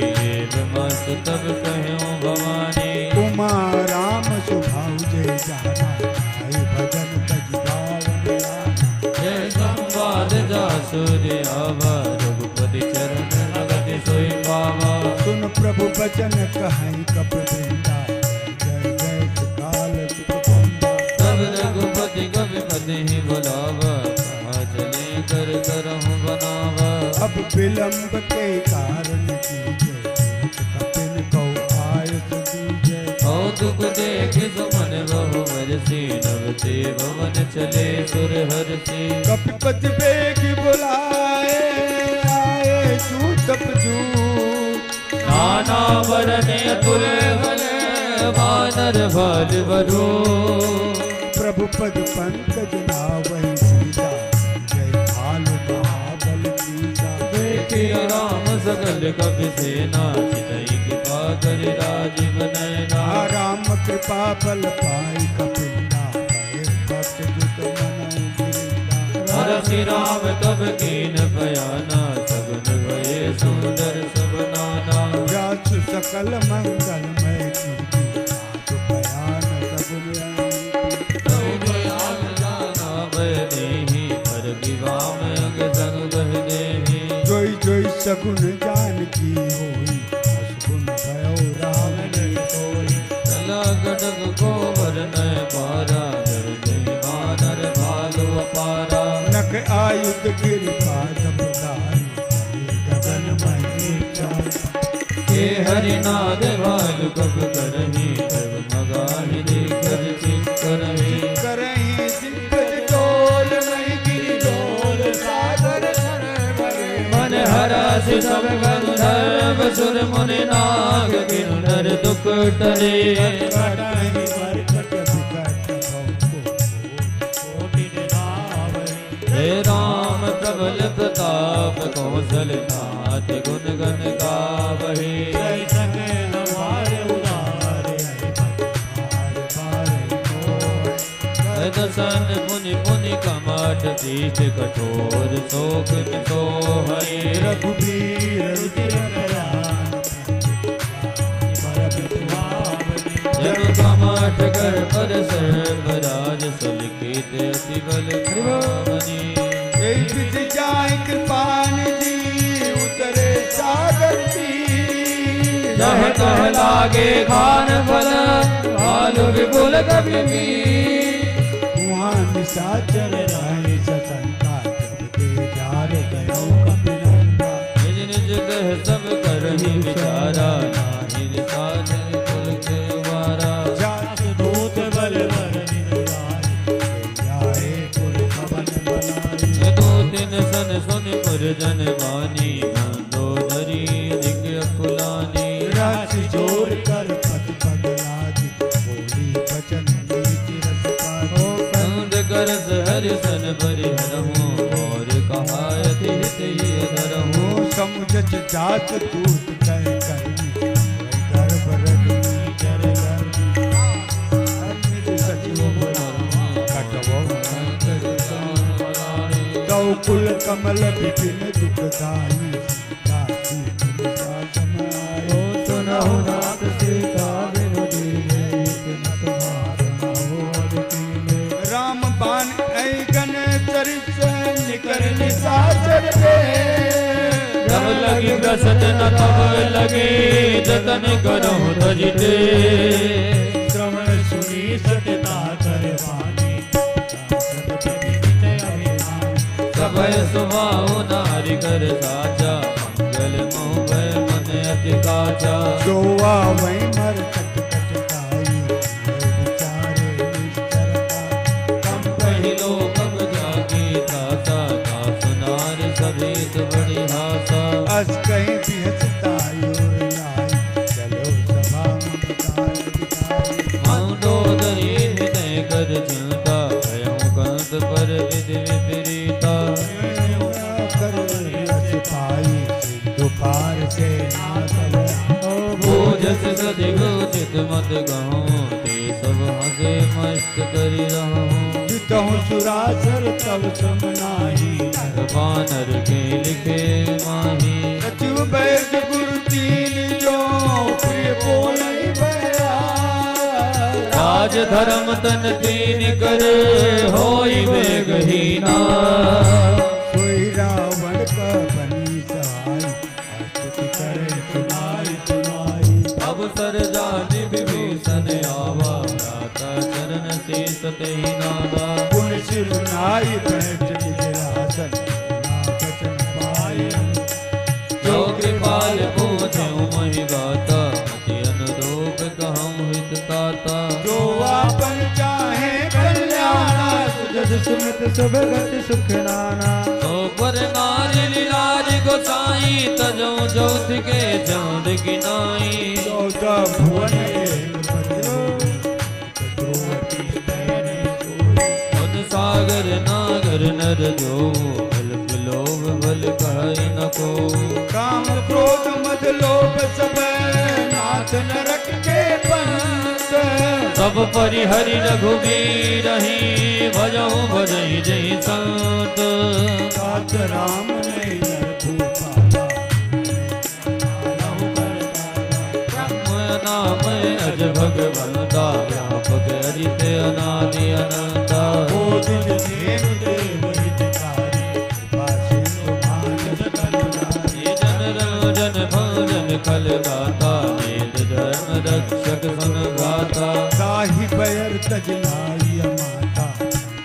मस्त तब कहूँ भवानी। उमा राम सुभाव जय जाना, आई भजन तज गावन आना। जय संवाद जासुर आवा, रघुपति चरण भगति सोई पावा। सुन प्रभु बचन कहीं कप वृंदा, जय जय सुकाल सुख बंदा। तब रघुपति कवि पति ही बुलावा, कहा चले कर करहूँ बनावा। अब विलंब के कारण कीजिए, कपिन को आयत दीजिए। कौतुक देख सुमन बहु बरसी, नवते भवन चले सुर हरसी। कपिपति बेग बुलाए, आए सूतप जूत। नाना वरने अतुल बल, वानर बल बरो। प्रभु पद पंकज नावै सीता, जय भालु महाबल सीता। देखिया राम सकल कपि सेना, चितई कृपा कर राजीव नयना। राम कृपा बल पाई कपिला, भय भक्त जुट मन गिरिला। हरषि राम तब कीन बयाना, सगुन भये सुंदर सब नाना। जासु सकल मंगलमय कीर्ति, आसु बयान सगुन अनीति। तऊ दयाल जाना भय देहि, पर विवाह में अंग संग बह देहि। जोई जोई सगुन जानकी होई, असगुन भयो राम नहीं सोई। चला गडग गोबर नय पारा, डर गई वानर भालु अपारा। नख आयुध गिरिपा जपदारी, गगन मही चारी। हे हरिनाद भालु कब करहि, जब मगाहि देखर चित करहि। करहीं दिग्गज डोल, नहीं गिरि डोल सागर सर भरे। मन हरष सब गंधर्व सुर मुनि नाग, किन्नर दुख टरे। कटहि मरकट विकट भौ, कोटि निरावहि। हे राम प्रबल प्रताप, कौशलनाथ गुण गण गावहि। जय सके हमारे उदारे, बार बार मोह। दसन मुनि मुनि कमाट, तीर्थ कठोर शोक मितो हरि। रघुबीर रुचिर कल्याण, परम सुहावनी। जब कमाट कर पर सर्वराज, सलिखित अति बल भावनी। जय विधि जाय कृपान जी, उतरे सागर जी। जह तह लागे खान फल, भालु विपुल कपि मीर। वहाँ निशाचर रहे सतंका, जब ते जार गयो कपिनंदा। निज निज कह सब करहि विचारा, नाहि निशाचर कुल के वारा। जात दूत बल वर निराई, जाए कुल भवन बनाई। दो तीन सन सुन पुरजन बानी, मंदोदरी दिग अकुलानी। राशि जोर कर पद पगलादी, बोली बचन नीति रस पादी। कंद करस हरिसन परिहरहूँ, और कहायत हित ही धरहूँ। समुझ जात दूत कह करनी, गर्भ रजनी जर गर्मी। अग्नि सचिव बुलावा, कटवो अंतर सामरानी। तौ कुल कमल विपिन दुखदाई, दासी निशा समायो। सुनहु नाथ सीता बिनु दीने, बिन तुम्हार हो अदिति। राम बाण ऐगन चरित, निकर निशाचर दे। तब लगी ग्रसन न तब लगे, जतन करहु तजिते। श्रवण कर साचा मंगल मोह भय मन अति काचा जोवा वही मर कट कट खाई विचारे निश्चरता कम पहिलो कब जागी ताता का सुनार सभेद बड़ी हासा अस कहीं भी हंसताई और लाई चलो सभा ममतार बिताई मंदोदरी हृदय कर चिंता भयों कंत पर विधि विपरीता कर सिपाही दोपहर से नाचल भोजस सदिग चित मत गहूँ ते सब हंसे मस्त करी रहूँ जितहु सुरासर तब सम नाही बानर के लिखे माही सचिव वैद्य गुरु तीन जो प्रिय बोलई बया राज धर्म तन तीन करे होई वेगहीना सोई रावण का बनी सहाय स्तुति करे सुनाई सुनाई अब सर जाति विभीषण आवा भ्राता चरण शीस तेहि नादा पुन सिर नाई बैठ विजयासन नागचन पाए जो कृपाल पूछऊँ महि गाता मति अनुरूप कहूँ हित ताता जो आपन चाहे कल्याणा सुजस सुमित सब गति सुख नाना तो पर नारी लीलाज गोसाई तजो जोत के चांद की नाई चौदह भुवन खुद सागर नागर नर जो अल्प लोभ भल कहि न को काम क्रोध मद लोभ सब नाथ नरक के पंथ सब परिहरि रघुबीर ही भजहु भजहि जय संत सात राम ने नर भूपाला ब्रह्म नाम अज भगवंता व्यापक हरित अनादि अनंता बोधित देव देव हितकारी भाषित भान सकल जन जन भजन खल गाता वेद धर्म रक्षक सन गाता ताहि बैर तजलाई माता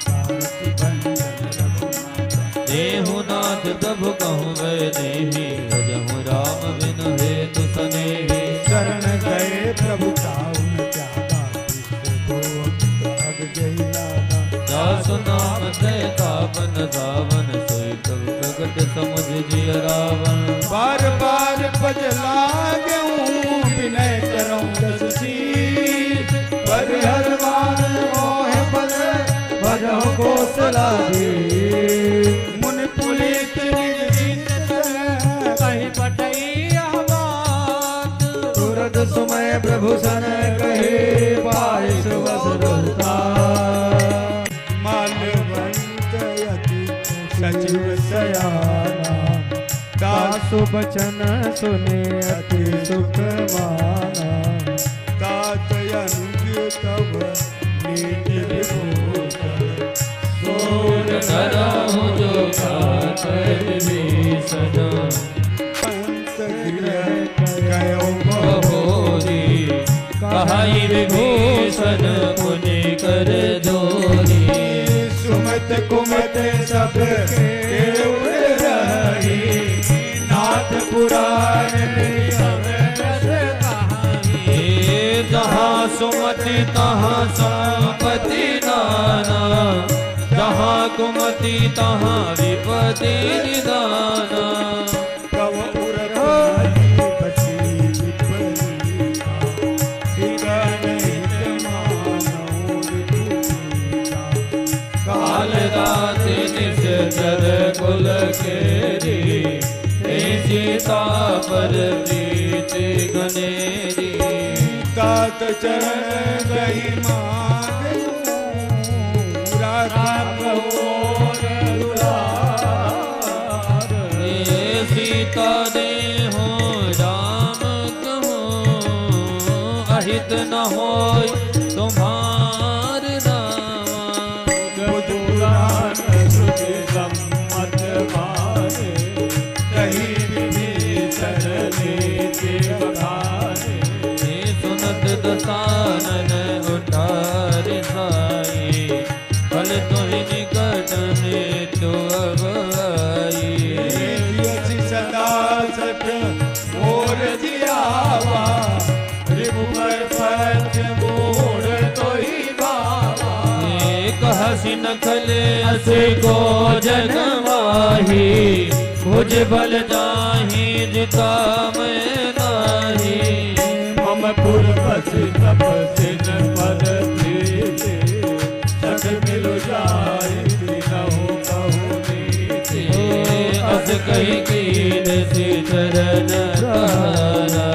सारथि बंधन रघुनाथा देहु नाथ तब कहूँ वै देही भजहु राम बिन हेतु सनेही शरण गए प्रभु ताउन त्यागा विश्व को अग जही लागा दास नाम से तापन सावन सोई कब प्रगट समुझ जिय रावण बार बार पज लागूं विनय करऊं दस शीस परिहर मान मोह बल भजो कौशलादी मुनि पुलित निज कहीं पटैया बात तुरत सुमय प्रभु सन कहे पायस वसरुता मालवंत यति सचिव सयाना दासु बचन सुने अति सुख माना तात अनुज तब नीति विभूषण सोर धरहु जो गात विभीषण पंत गृह गयो बहोरी कहाई विभीषण पुनि कर जोरी सुमत कुमत सब केव रही नाथ पुराण सब रस कहानी जहाँ सुमति तहाँ संपत्ति नाना जहाँ कुमति तहाँ विपत्ति निदाना कव उरघानी बसी विपरीता ठिकान हित मानव विभूषिता काल रात निश्चर कुल केरी हे सीता पर प्रीति गनेरी तात चरण गही माग हे सीता दे हो राम कहो अहित न होय तुम्हार नामा पुराण सुख सम्मत माने कहीं विभीषण नीति बखाने हे सुनत दसानन उठार साई फल तुहि निकट में तो अब आई असी नखले असी को जन माही भुज बल जाही जिता मैं नाही मम पुरपस तप सिन पद प्रीति सठ मिल जाए कहूँ कहूँ नीति अस कही कीन से चरण तारा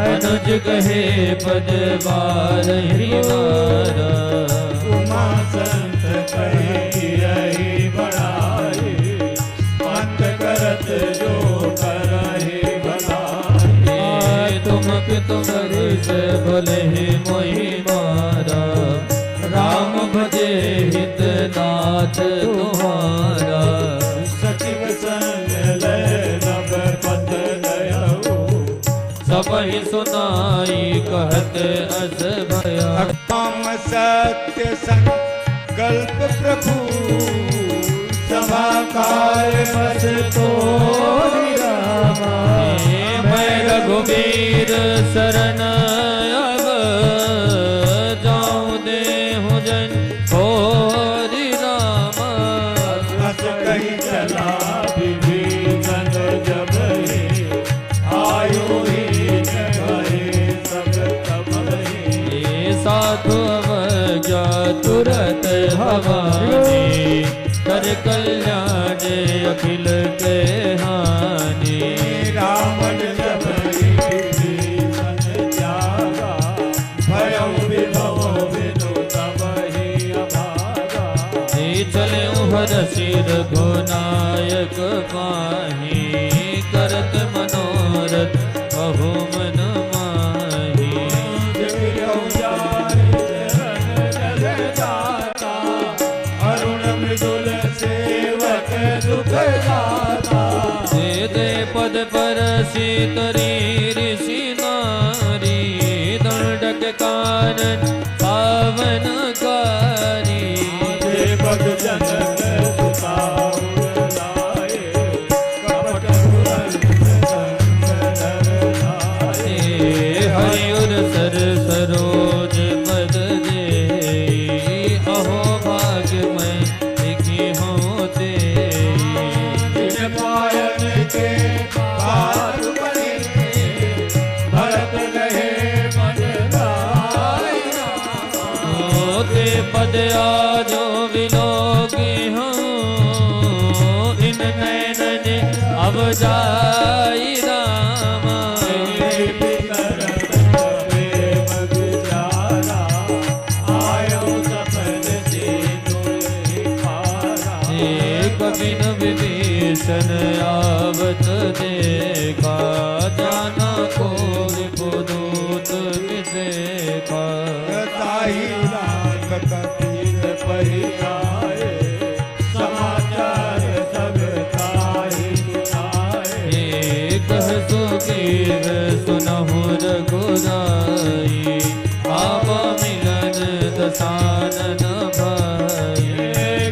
अनुज कहे पद बार ही मारा उमा संत कही यही बढ़ाए पंथ करत जो करहि भलाई तुम तुम्हारे से भले ही मोहि मारा राम भजे हित नाथ तुम्हारा सचिव संग लय नगर पथ गयऊ सब ही सुनाई कहत अस भया काम सत्य संकल्प प्रभु सभा काल बस तोरि रामा मैं रघुवीर शरण अब जाऊं देहु जन होरि रामा हस कही चला विभीषण जब ही आयु ही जगहि सब तब ही साधु अवज्ञा तुरत भवानी कर कल्याण अखिल के हानि रावण जब विभीषण त्यागा भयउ विभव विनु तब ही अभागा चले हर सिर घोनायक माही करत मनोरथ बहु मन माही अरुण मृदुल सेवक दुख दाता दे पद पर सीतरी ऋषि नारी दंडक कारण पावन कारी देवक जनक सुताउर लाए कपट पुरंद संग नर लाए हरिउर सर सरोज पद दे अहो भाग्य मैं लिखी होते पायन के पार बने भरत रहे मन राय होते पद आजो विलोकी हूँ इन नैनन अब जाई रामा कबिन विभीषण आवत देखा जाना को विपुदूत विसेखा ताहि रात कपीर परियाए समाचार सब ताहि सुनाए कह सुखीर सुनहु रघुराई बाबा मिलन दसानन भाई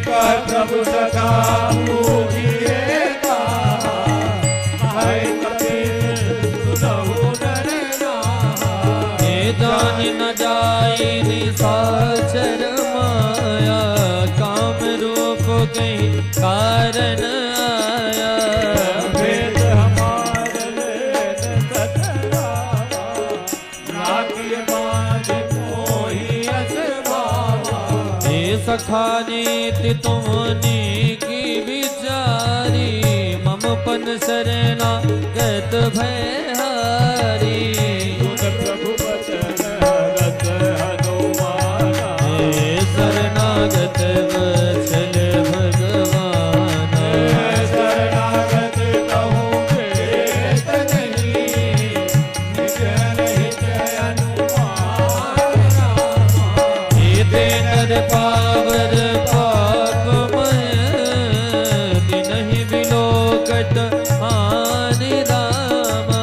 कह प्रभु सखा पूजिए हाय कपीर सुनहु नर नाई जानी न जाई निशाचर माया काम रूप कहीं कारण आया भेद हमार लेन कतरावा नाकी बाज मोहि अस भावा हे सखा नीति तुमनी की विचारी मम पन शरणा गत भयहारी प्रभु बचन रत हनुमाना शरणागत वत्सल भगवान शरणागत कहूँ भेद नहीं निज हित अनुमान हे नर पावर पापमय तिनहि विलोकत हानि रामा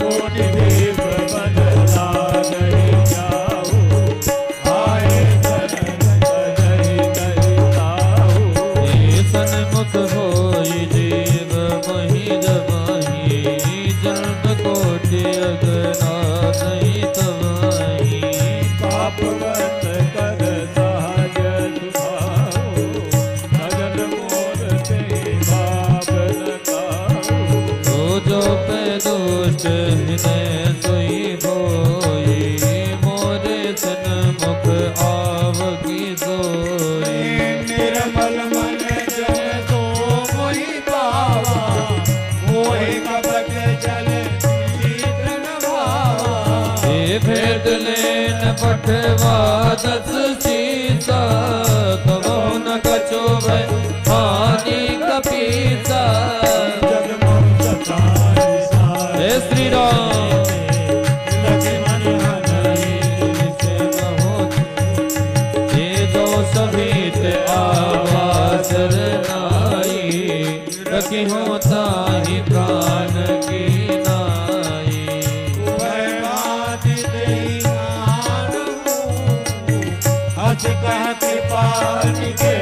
कोटि देव बन लागहि जाऊ आए शरण जहि तहि ताऊ हे सन्मुख होई देव महि जमाहि जन्म कोटि अगनाथ ही तवाहि पापवत कर सहज सुभाई सन्मुख आवगी सोई। निर्मल मन जन तो मोहि पावा, मोहि कपट जल शीतल भावा। हे भेद लेन पठवा दस सीसा, कबो न कछो भय हानि कपीसा। जगमोह सताई साई, हे श्री राम लक्ष्मण हरि से न होती, ये जो सभी ते आवास नाई, रखी होता ही प्राण की नाई। भयवादि देहि नानहु, हंस कह कृपानि के।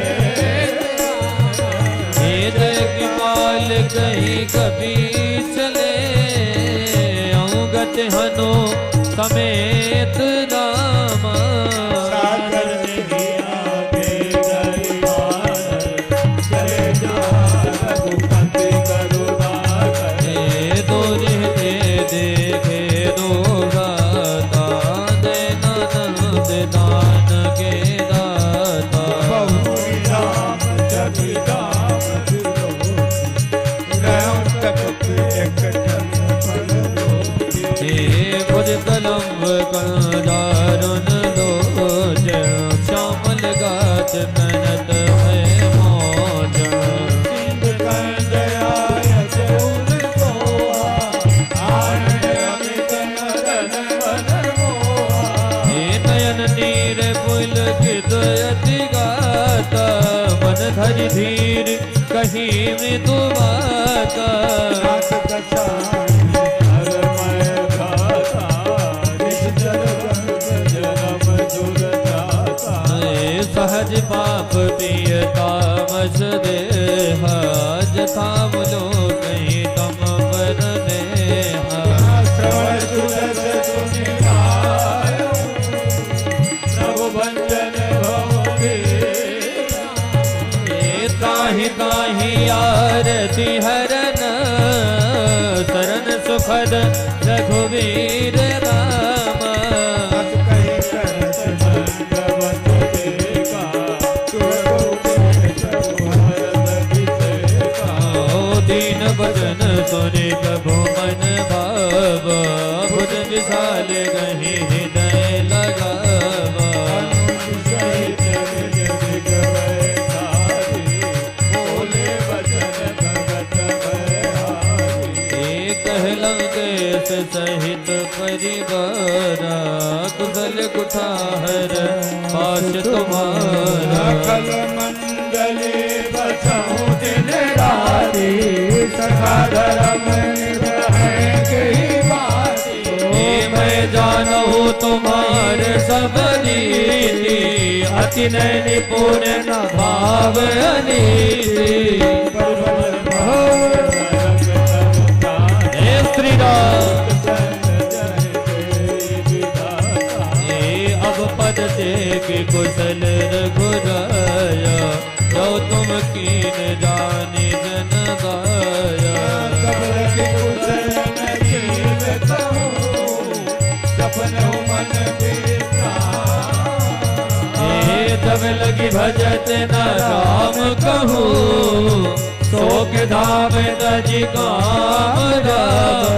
हे जय कृपाल कहीं कभी चले, अंगत हनो समेत रामा। सागर नहीं आगे दरबार, चले जा रघुपति करुणाकर। हे दो रहते देखे दो गाता, देना नंद दान के दाता। बहु राम जगि राम विरोधी, रहु कपट एक टन परलोकी। हे भुज कलम दारुण लोच, श्यामल गात कनत है मौज। सिंध कंदयाय चौर सोहा, आनंद अमित मदन मदन मोहा। हे नयन नीर पुल अति गाता, मन धरि धीर कहीं मृदु बाता। नाथ कसाई हरमय गाता, निज जल गर्भ जलम जुर जाता। हे सहज पाप पिय तामस देहा, जथा मुलो कहीं तम पर नेहा। श्रवण सुरस सुनि आयो, प्रभु भंजन भव बीरा। हे ताहि ताहि आरती हरन, शरण सुखद रघुवीर राम। अस कहि करत दंडवत देका, तुर गोविंद प्रभु हरत बिसेका। ओ दीन बदन सुनि प्रभु मन भाव, भुज विशाल गहि हृदय लगावा। सहित निज दिग बैठारी, बोले वचन भगत भयहारी। हे कहलंग देश सहित परिवारा, कुशल कुठार पाश तुम्हारा। सकल मंडली बसहु दिन राती, सखा धर्म निभाएंगे ही बाती। हे मैं जानहु तुम्हारे सब रीति, अति नय निपुण न भाव अनीति। हे श्री राम हे अब पद के कुशल रघुराया, जो तुम कीन जानी जन गाया। हे तब लगी भजत न राम कहूँ, शोक धाम तज काम राम।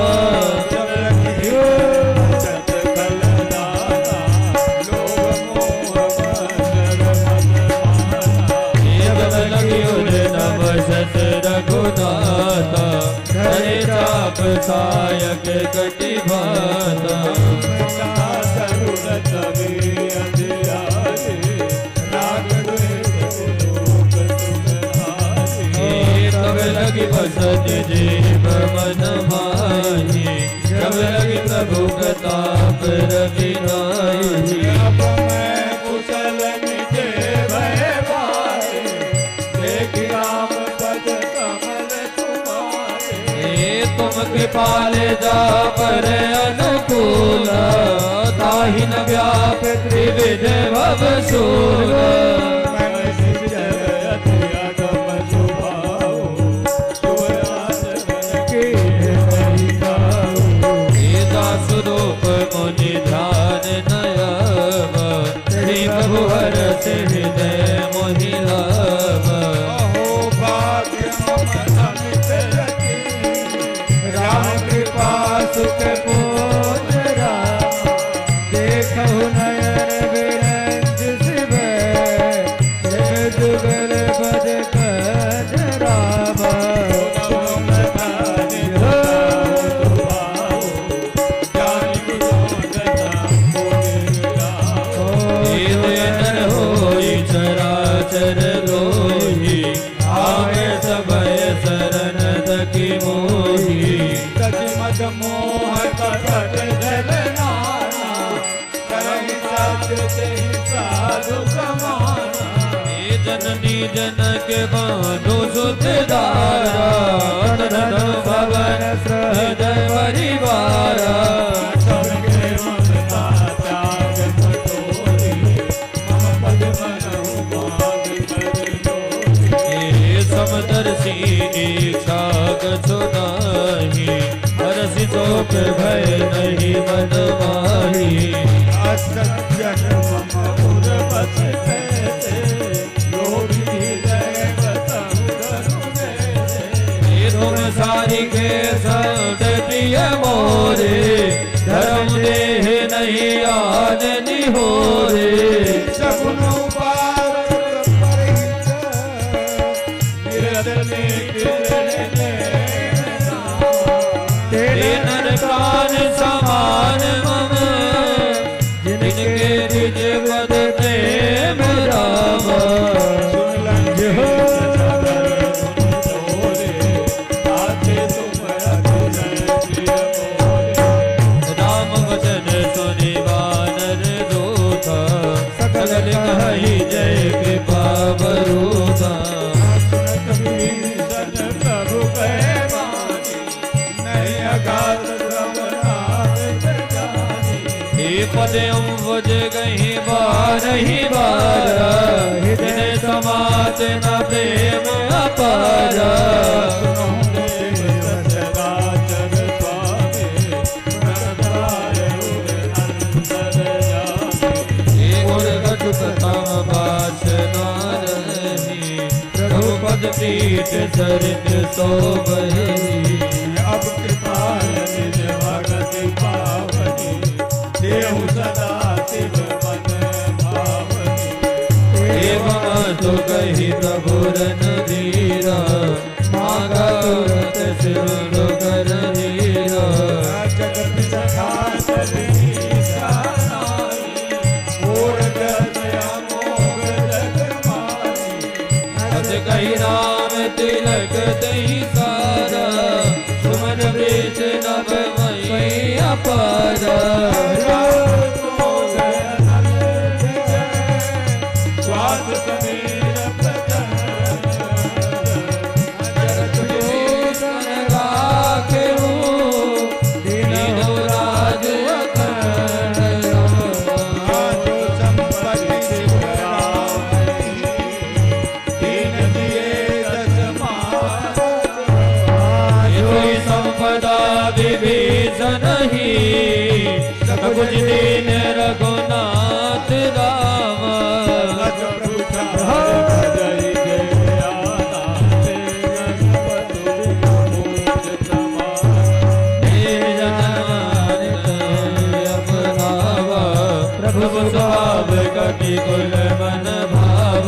नवशत रघुनाथा, हरे चाप सायक कटि भाता। कब लगी बसत जीव मन माही, कब लगी प्रभु प्रताप रवि नाहि। कुशल मिटे भय पाए, देख राम पद कमल तुम्हारे। हे तुम कृपाल जा पर अनुकूल, ताहि न व्याप त्रिविध भव शूल। हे दास रूप मुनि ध्यान नयव, रस हृदय मोहि लावा। अहो भाग्य मम अमित रति, राम कृपा सुख बोध राम। देखहु नयन विरंज शिव, शिव जुगल बद कज राम। चर लोही आवे सबय शरण तकी मोही। मद मोह कपट जलनाना, करहि सत्य तेहि साधु समाना। हे जननी जनक बांधो सुत दारा, धन भवन हृदय परिवारा। सबके ममता त्याग पटोरी, मम पद मनहु भाग कर जोरी। हे समदर्शी इच्छा गछो नाही, हरसि शोक भय नहीं मन माही। असज्जन मम उर बस कैसे, योगी हृदय बसहु धनु जैसे। हे तुम सारी के सद प्रिय मोरे, धर्म देह नहीं आन निहोरे। सगुनु पार परिहित, निरतने किरण नैना। तेरे नर प्राण समान मम, जिनके निज पद प्रेम राम। सुन लंघे सबर गुण तोरे, ताते तुम अतिशय प्रिय मोरे। राम वचन सुनि वानर दूता, सकल कहि जय कृपा बरूता। सुनत भीषण प्रभु कहे वाणी, नहीं अगाध ब्रह्मनाथ जानी। हे पद अम्बुज गहि बारहि बारा, हृदय समात न प्रेम अपारा। सुनहु देव सचराचर स्वामी, सुनताय उर अंतर जामी। हे गुर कछु कथम बास नारही, प्रभु पद पीठ सरित सोबहि। अब कृपाल निज भगति पावनी, देहु सदा शिव मन भावनी। एवं तो कही प्रभु रणधीरा, मांगा तुरत सिर कर हीरा। जगत सखा चलनी सानाई, और दया मोह जग माई। अस कही राम तिलक दही सारा, सुमन प्रीत नभ मई अपारा। स्वाद समीर प्रचंड, जगत भूषण राखेहु, दीनहु राज अखंड। जो संपत्ति सिद्धराई, दीन दिए दस मास। कोई संपदा विभीषण ही, सब कुछ दीन रघुनाथ राम। हे जनमान अपनावा, प्रभु स्वभाव कपि कुल मन भाव।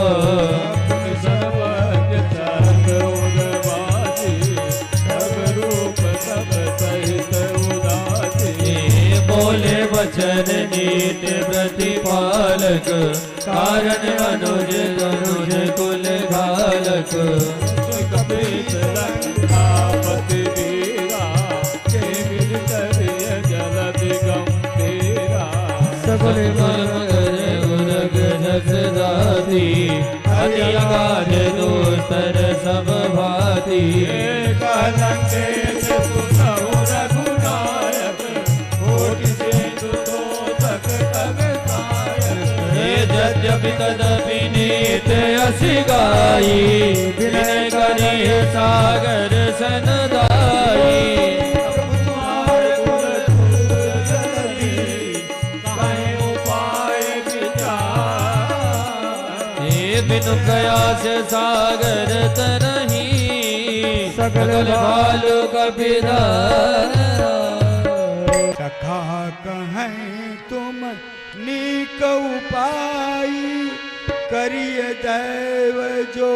हे बोले वचन नीत प्रतिपालक, कारण अनुज अनुज कुल घालक। सकुल मल मगर उरग जस दाती, अति अगाध दोस्तर सब भाती। यद्यपि तदपि नीत असि गाई, विनय करि सागर सन दाई। बिनु प्रयास सागर तरही सकल भालु कपिधर सखा कहें तुम नीक उपाय करिय दैव जो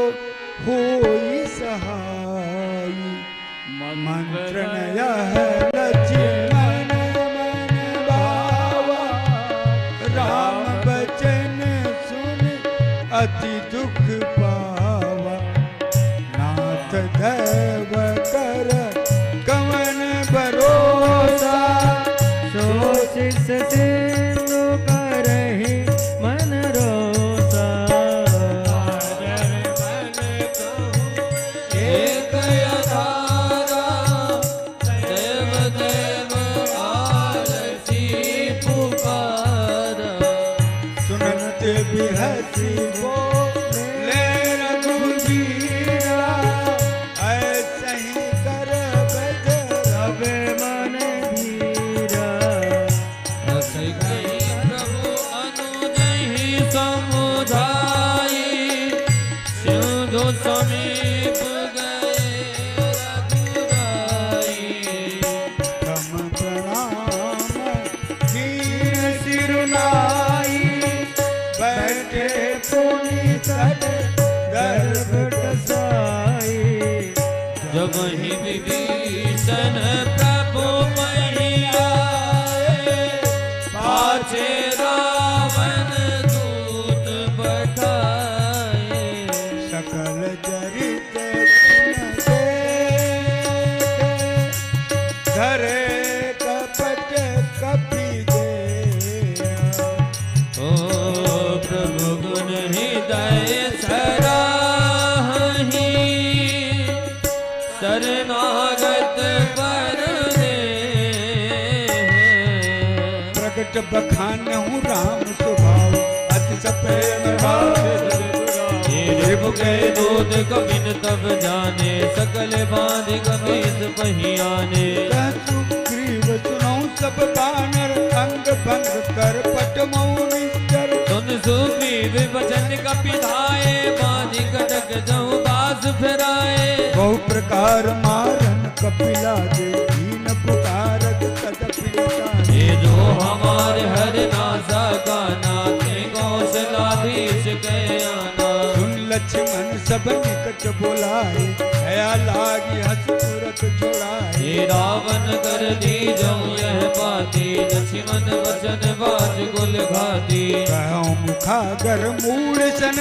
होई सहाय मंत्र यह लक्ष्मण मन भावा राम बचन सुन अति दुख पावा नाथ दैव कर कवन भरोसा सो शिष सिंधु करहि मन रोसा एक यथारा देव देव आलसी पुकारा सुनत बिहसी बोले रघुबीरा ऐसे ही कर सब मन धीरा ऐसे कहीं प्रभु अनुजहि समुदायी सिंधु समीप गए रघुराई कम प्रणाम कीन सिरुनाई बैठे पुनि सट गर्भ साई जब ही विभीषण प्रभु महियाए पाछे रावण दूत पठाए सकल चरित गुण देखे, धरे कपट कपि दे ओ प्रभु गुण हृदय सराहि शरणागत पर दे प्रगट बखानहु राम स्वभाव अति सप्रेम गए दूत कबिन तब जाने सकल बांध कबीस पहियाने सुग्रीव सुनौ सब बानर अंग भंग कर पट मौनि चर सुन सुग्रीव वचन कपिधाए बांध कटक जहु बास फिराए बहु प्रकार मारन कपिला दे दीन पुकारत तदपि जाने ये जो हमारे हर नासा का नाथे कौशलाधीश के आना सुन लक्ष्मण सब निकट बोलाए दया लागी हस तुरत छुड़ाए ये रावण कर दी जाऊं यह बाती लक्ष्मण वचन बाज गुल घाती कहूँ मुखागर मूल सन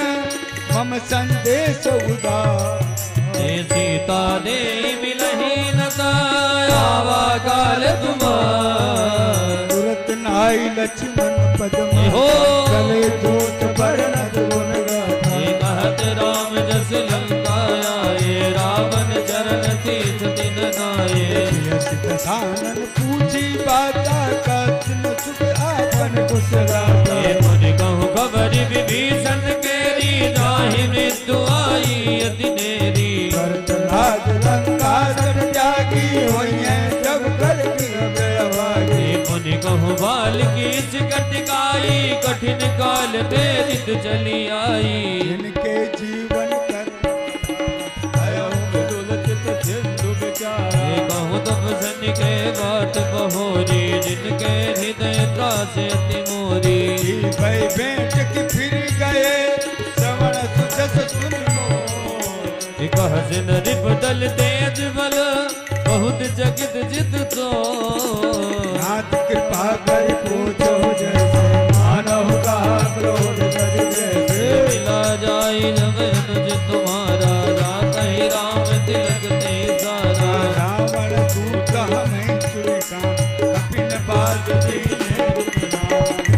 मम संदेश उदार ये सीता दे मिलही नता आवा काल तुम्हार तुरत नाई लक्ष्मण पदम हो। गले जोत बरनत गुण गाथा ये कहत राम जस लंका आए रावण चरण तीर्थ दिन नाये यश दसानन पूछी बाता कथन सुख आपन कुशलाता ये मुनि कहूँ खबर विभीषण केरी जाहि मृत्यु आई अति नेरी करत राज लंका सब त्यागी होइए जब कर व्यवहारी ये मुनि कहूँ बाल की कटिकाई कठिन काल तेरित चली आई इनके जीवन कर ये कहूँ तब सन के बात बहोरी जिनके हृदय त्रास अति मोरी भाई बेट की फिर गए श्रवण सुजस सुन ये कह सिन रिप दल तेज बल बहुत जगित जित तो नाथ कृपा कर पूछो जैसे मानव का क्रोध कर जैसे मिला जाई लगन जो तुम्हारा रात ही राम तिलक ते सारा रावण दूत हमें सुरकान कपिन बाज दीने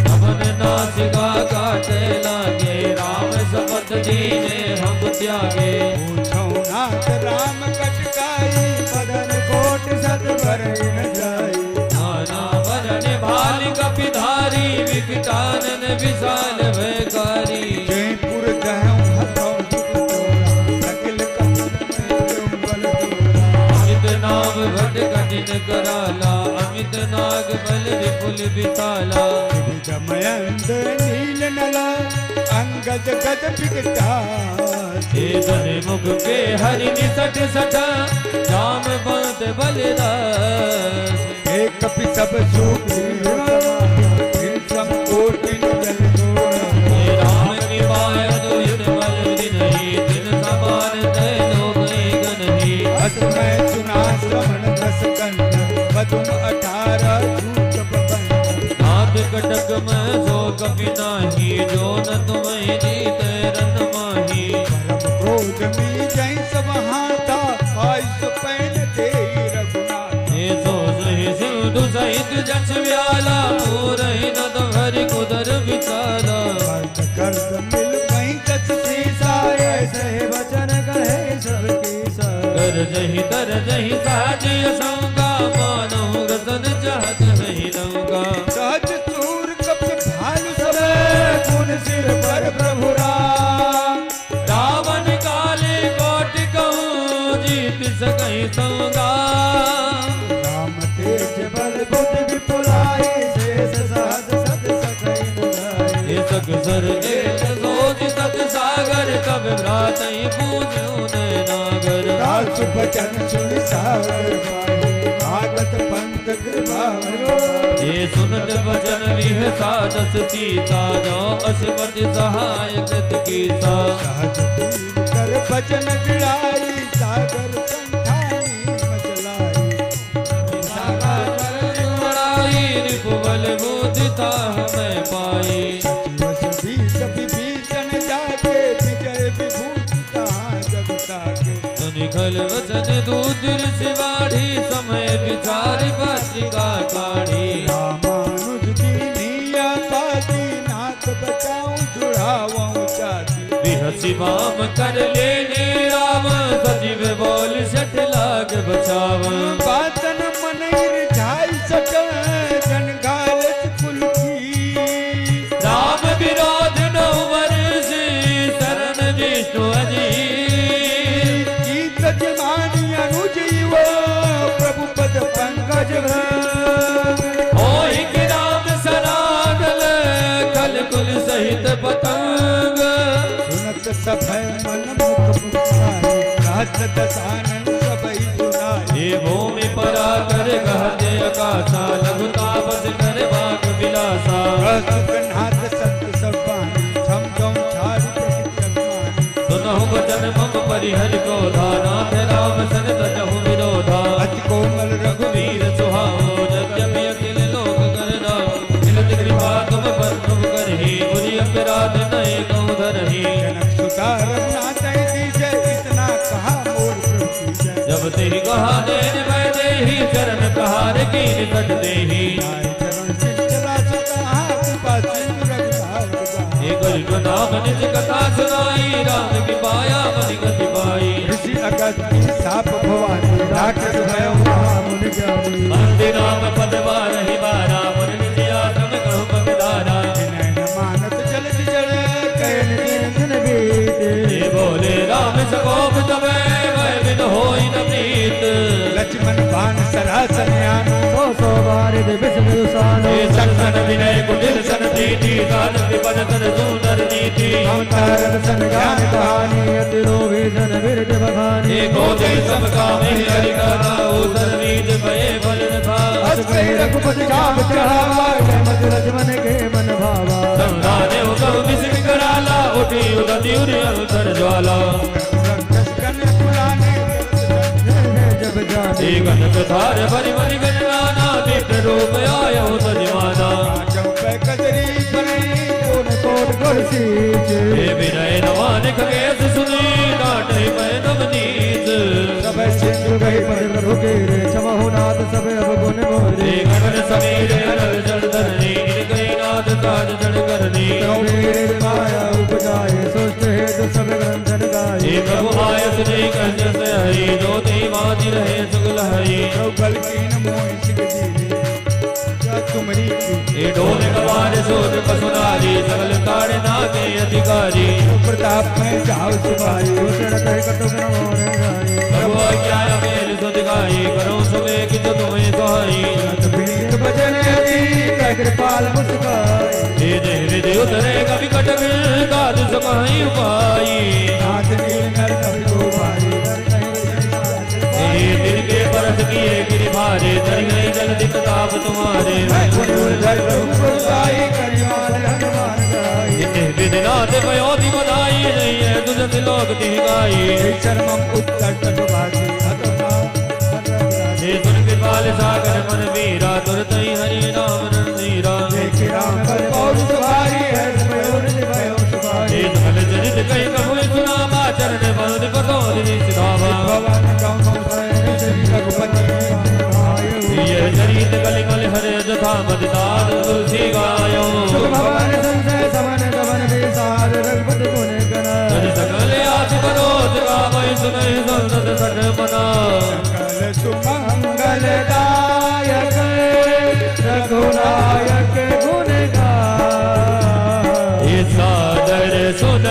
पवन नासिका काटे लागे राम शपथ दीने हम त्यागे पूछो नाथ राम कटकाई बदन कोट सत भर न जाई नाना वरण भाल कपिधारी विकटानन विशाल भयकारी जयपुर गहूँ हथों सुख तोड़ा सकल कमल में बल तोड़ा अमित नाम भट कठिन कराला अमित नाग बल विपुल विशाला विजमय नंद नील नला अंगद गद विकटास हे धन मुख के हरि निसठ सठा जाम बंद बलिदास हे कपि सब सुख कोटि जल हे राम कृपाय दुहित बल नहीं दिन समान तैनो गई असमय सुना श्रवण दस कंठ पदुम 18 झूठ बबन नाथ कटक में सो कपि नाही जो न तुम्हें जीत रन माही परम क्रोध मी जय सब हाथा आयुष पैन दे रघुनाथ हे सो सही सिंधु सहित जस व्याला पूरहि नद हरि कुदर विचाला कर्त कर्त मिल गई कछ सीसा ऐसे वचन कहे सबकी सा कर जही तर जही साजिय संगा मानव रतन चाहत नहीं लंगा सहज चूर कप भालु सब गुण सिर पर प्रभु राम रावण काले कोटि कहूँ जीत सकई संगा राम तेज बल बुद्धि विपुलाई शेष सहज सद सकई न जाय हे सक सर एक सोच सत सागर कब भ्रातहि पूजू नागर दास बचन सुन सागर पाए भागत पंथ कृपा हे सुनत वचन विह सादस सीता जो असिपति सहाय कृत कीसा सहज पीर कर बचन गिराई सागर कंठानी मचलाई सागर बड़ाई रिपुबल बुद्धिता हमें पाई वस बीस विभीषण जाके विजय विभूति कहाँ जग ताके निखल वचन दूतिर सिवाढ़ी समय विचार पत्रिका काढ़ी रामानुज की निया पाती नाथ बचाऊं जुड़ाऊं चाती बिहसी बाम कर लेने राम सजीव बोल सठ लाग बचाव बातन मनैर झाई सक जन घालत कुल की राम विरोध नौ वर्ष शरण विष्णु अजी गीत जमानी अनुजीव प्रभु पद पंकज होई कि राम सनातन कल कुल सहित पतंग सुनत सभय मन मुख मुखारे रात दसानन सबई सुनाए हे भूमि परा कर गहते आकाशा लघुता बस कर बाग विलासा सुखनाथ सत्य सबानी छम गौ छाड़ प्रकृति सुनहु वचन मम परिहर को नाथ राम सन तजहु विरोधा अति कोमल रघुवीर सुहाओ जगत अखिल लोक करना मिलत कृपा तुम पर तुम करही बुझि अपराध नय कौ धरही जनक सुता रघुनाथ दीजय इतना कहा मोर प्रभु जय जब तेहि कहा देन मैं देहि चरण कहार की निकट देहि चरण सिंचला सुता कृपा सिंधु रघुनाथ गाए। एक गुरु नाम निज कथा सुनाई राम की पाया मनि गति पाई ऋषि अगस्ती साप भवानी राक्षस भयो महामुनि ज्ञानी मंदिर नाम पद बारहि बारा मुनि निज आश्रम कहु पगधारा विनय न मानत जलधि जड़ कैन दिन दिन बीते हे बोले राम सकोप तबे वै बिन होई न प्रीत लक्ष्मण बाण सरासन यान सो बारिद विष्णु सानो हे संसन विनय कुटिल सन प्रीति दान विपद तन सुंदर नीति अवतार सन ज्ञान कहानी अति लोभी जन विरज बखानी हे गोजै सब कामे हरि कथा उदर बीज भये फल न था अस कही रघुपति राम चढ़ावा जय मत लक्ष्मण के मन भावा संधाने उदव विसिक कराला उठी उदति उरि अंतर ज्वाला रक्षस कन पुराने जब जाने गण प्रधार भरि मनि गणनाना दिव्य रूप आयो तजमाना चौपै कजरी बनई कोन कोट कुर्सी हे विनय नवान खगेश सुनी डांटे मैं नवनीत सब सिंधु गई पर प्रभु के रे क्षमहो नाथ सब अब गुण मोरे हे गगन समीर अनल जल धरणी गई नाथ ताज जन करनी मेरे माया उपजाए सुष्ट हेतु सब ग्रंथन गाए हे प्रभु आय सुने कंज से हरि ज्योति माति रहे सुगल हरि बल कीन मोहि सिग दीने क्या तुमरी की हे ढोल कवार सोज पसुनारी सकल ताड़ नागे अधिकारी प्रताप में जाओ सिपाही दूसरा कहे कटुक न मोरे गाई प्रभु क्या मेल सुधिकाई करो सुबह कि तुम्हें सहाई भीत भजन अति कृपाल मुस्काई हे देव उतरे कभी कटक दाद समाई उपाई नाथ नील कभी को भारी हे दिल के परत किए गिरि भारे धर गए जल दिख ताप तुम्हारे विधिनाथ पयोधि बधाई नहीं है दुजत लोक दिखाई हे सुन कृपाल सागर मन वीरा तुरत ही हरि नाम रणधीरा हे सकल चरित कई कबूल सुनावा चरण बंद पतोधि सिधावा ये चरित कलिमल हरे जथा मदिदार तुलसी गायो सकल आस बरोध गावै सुनै संसद सठ मना सुमंगलदायक रघुनायक गुण गाय सादर सुन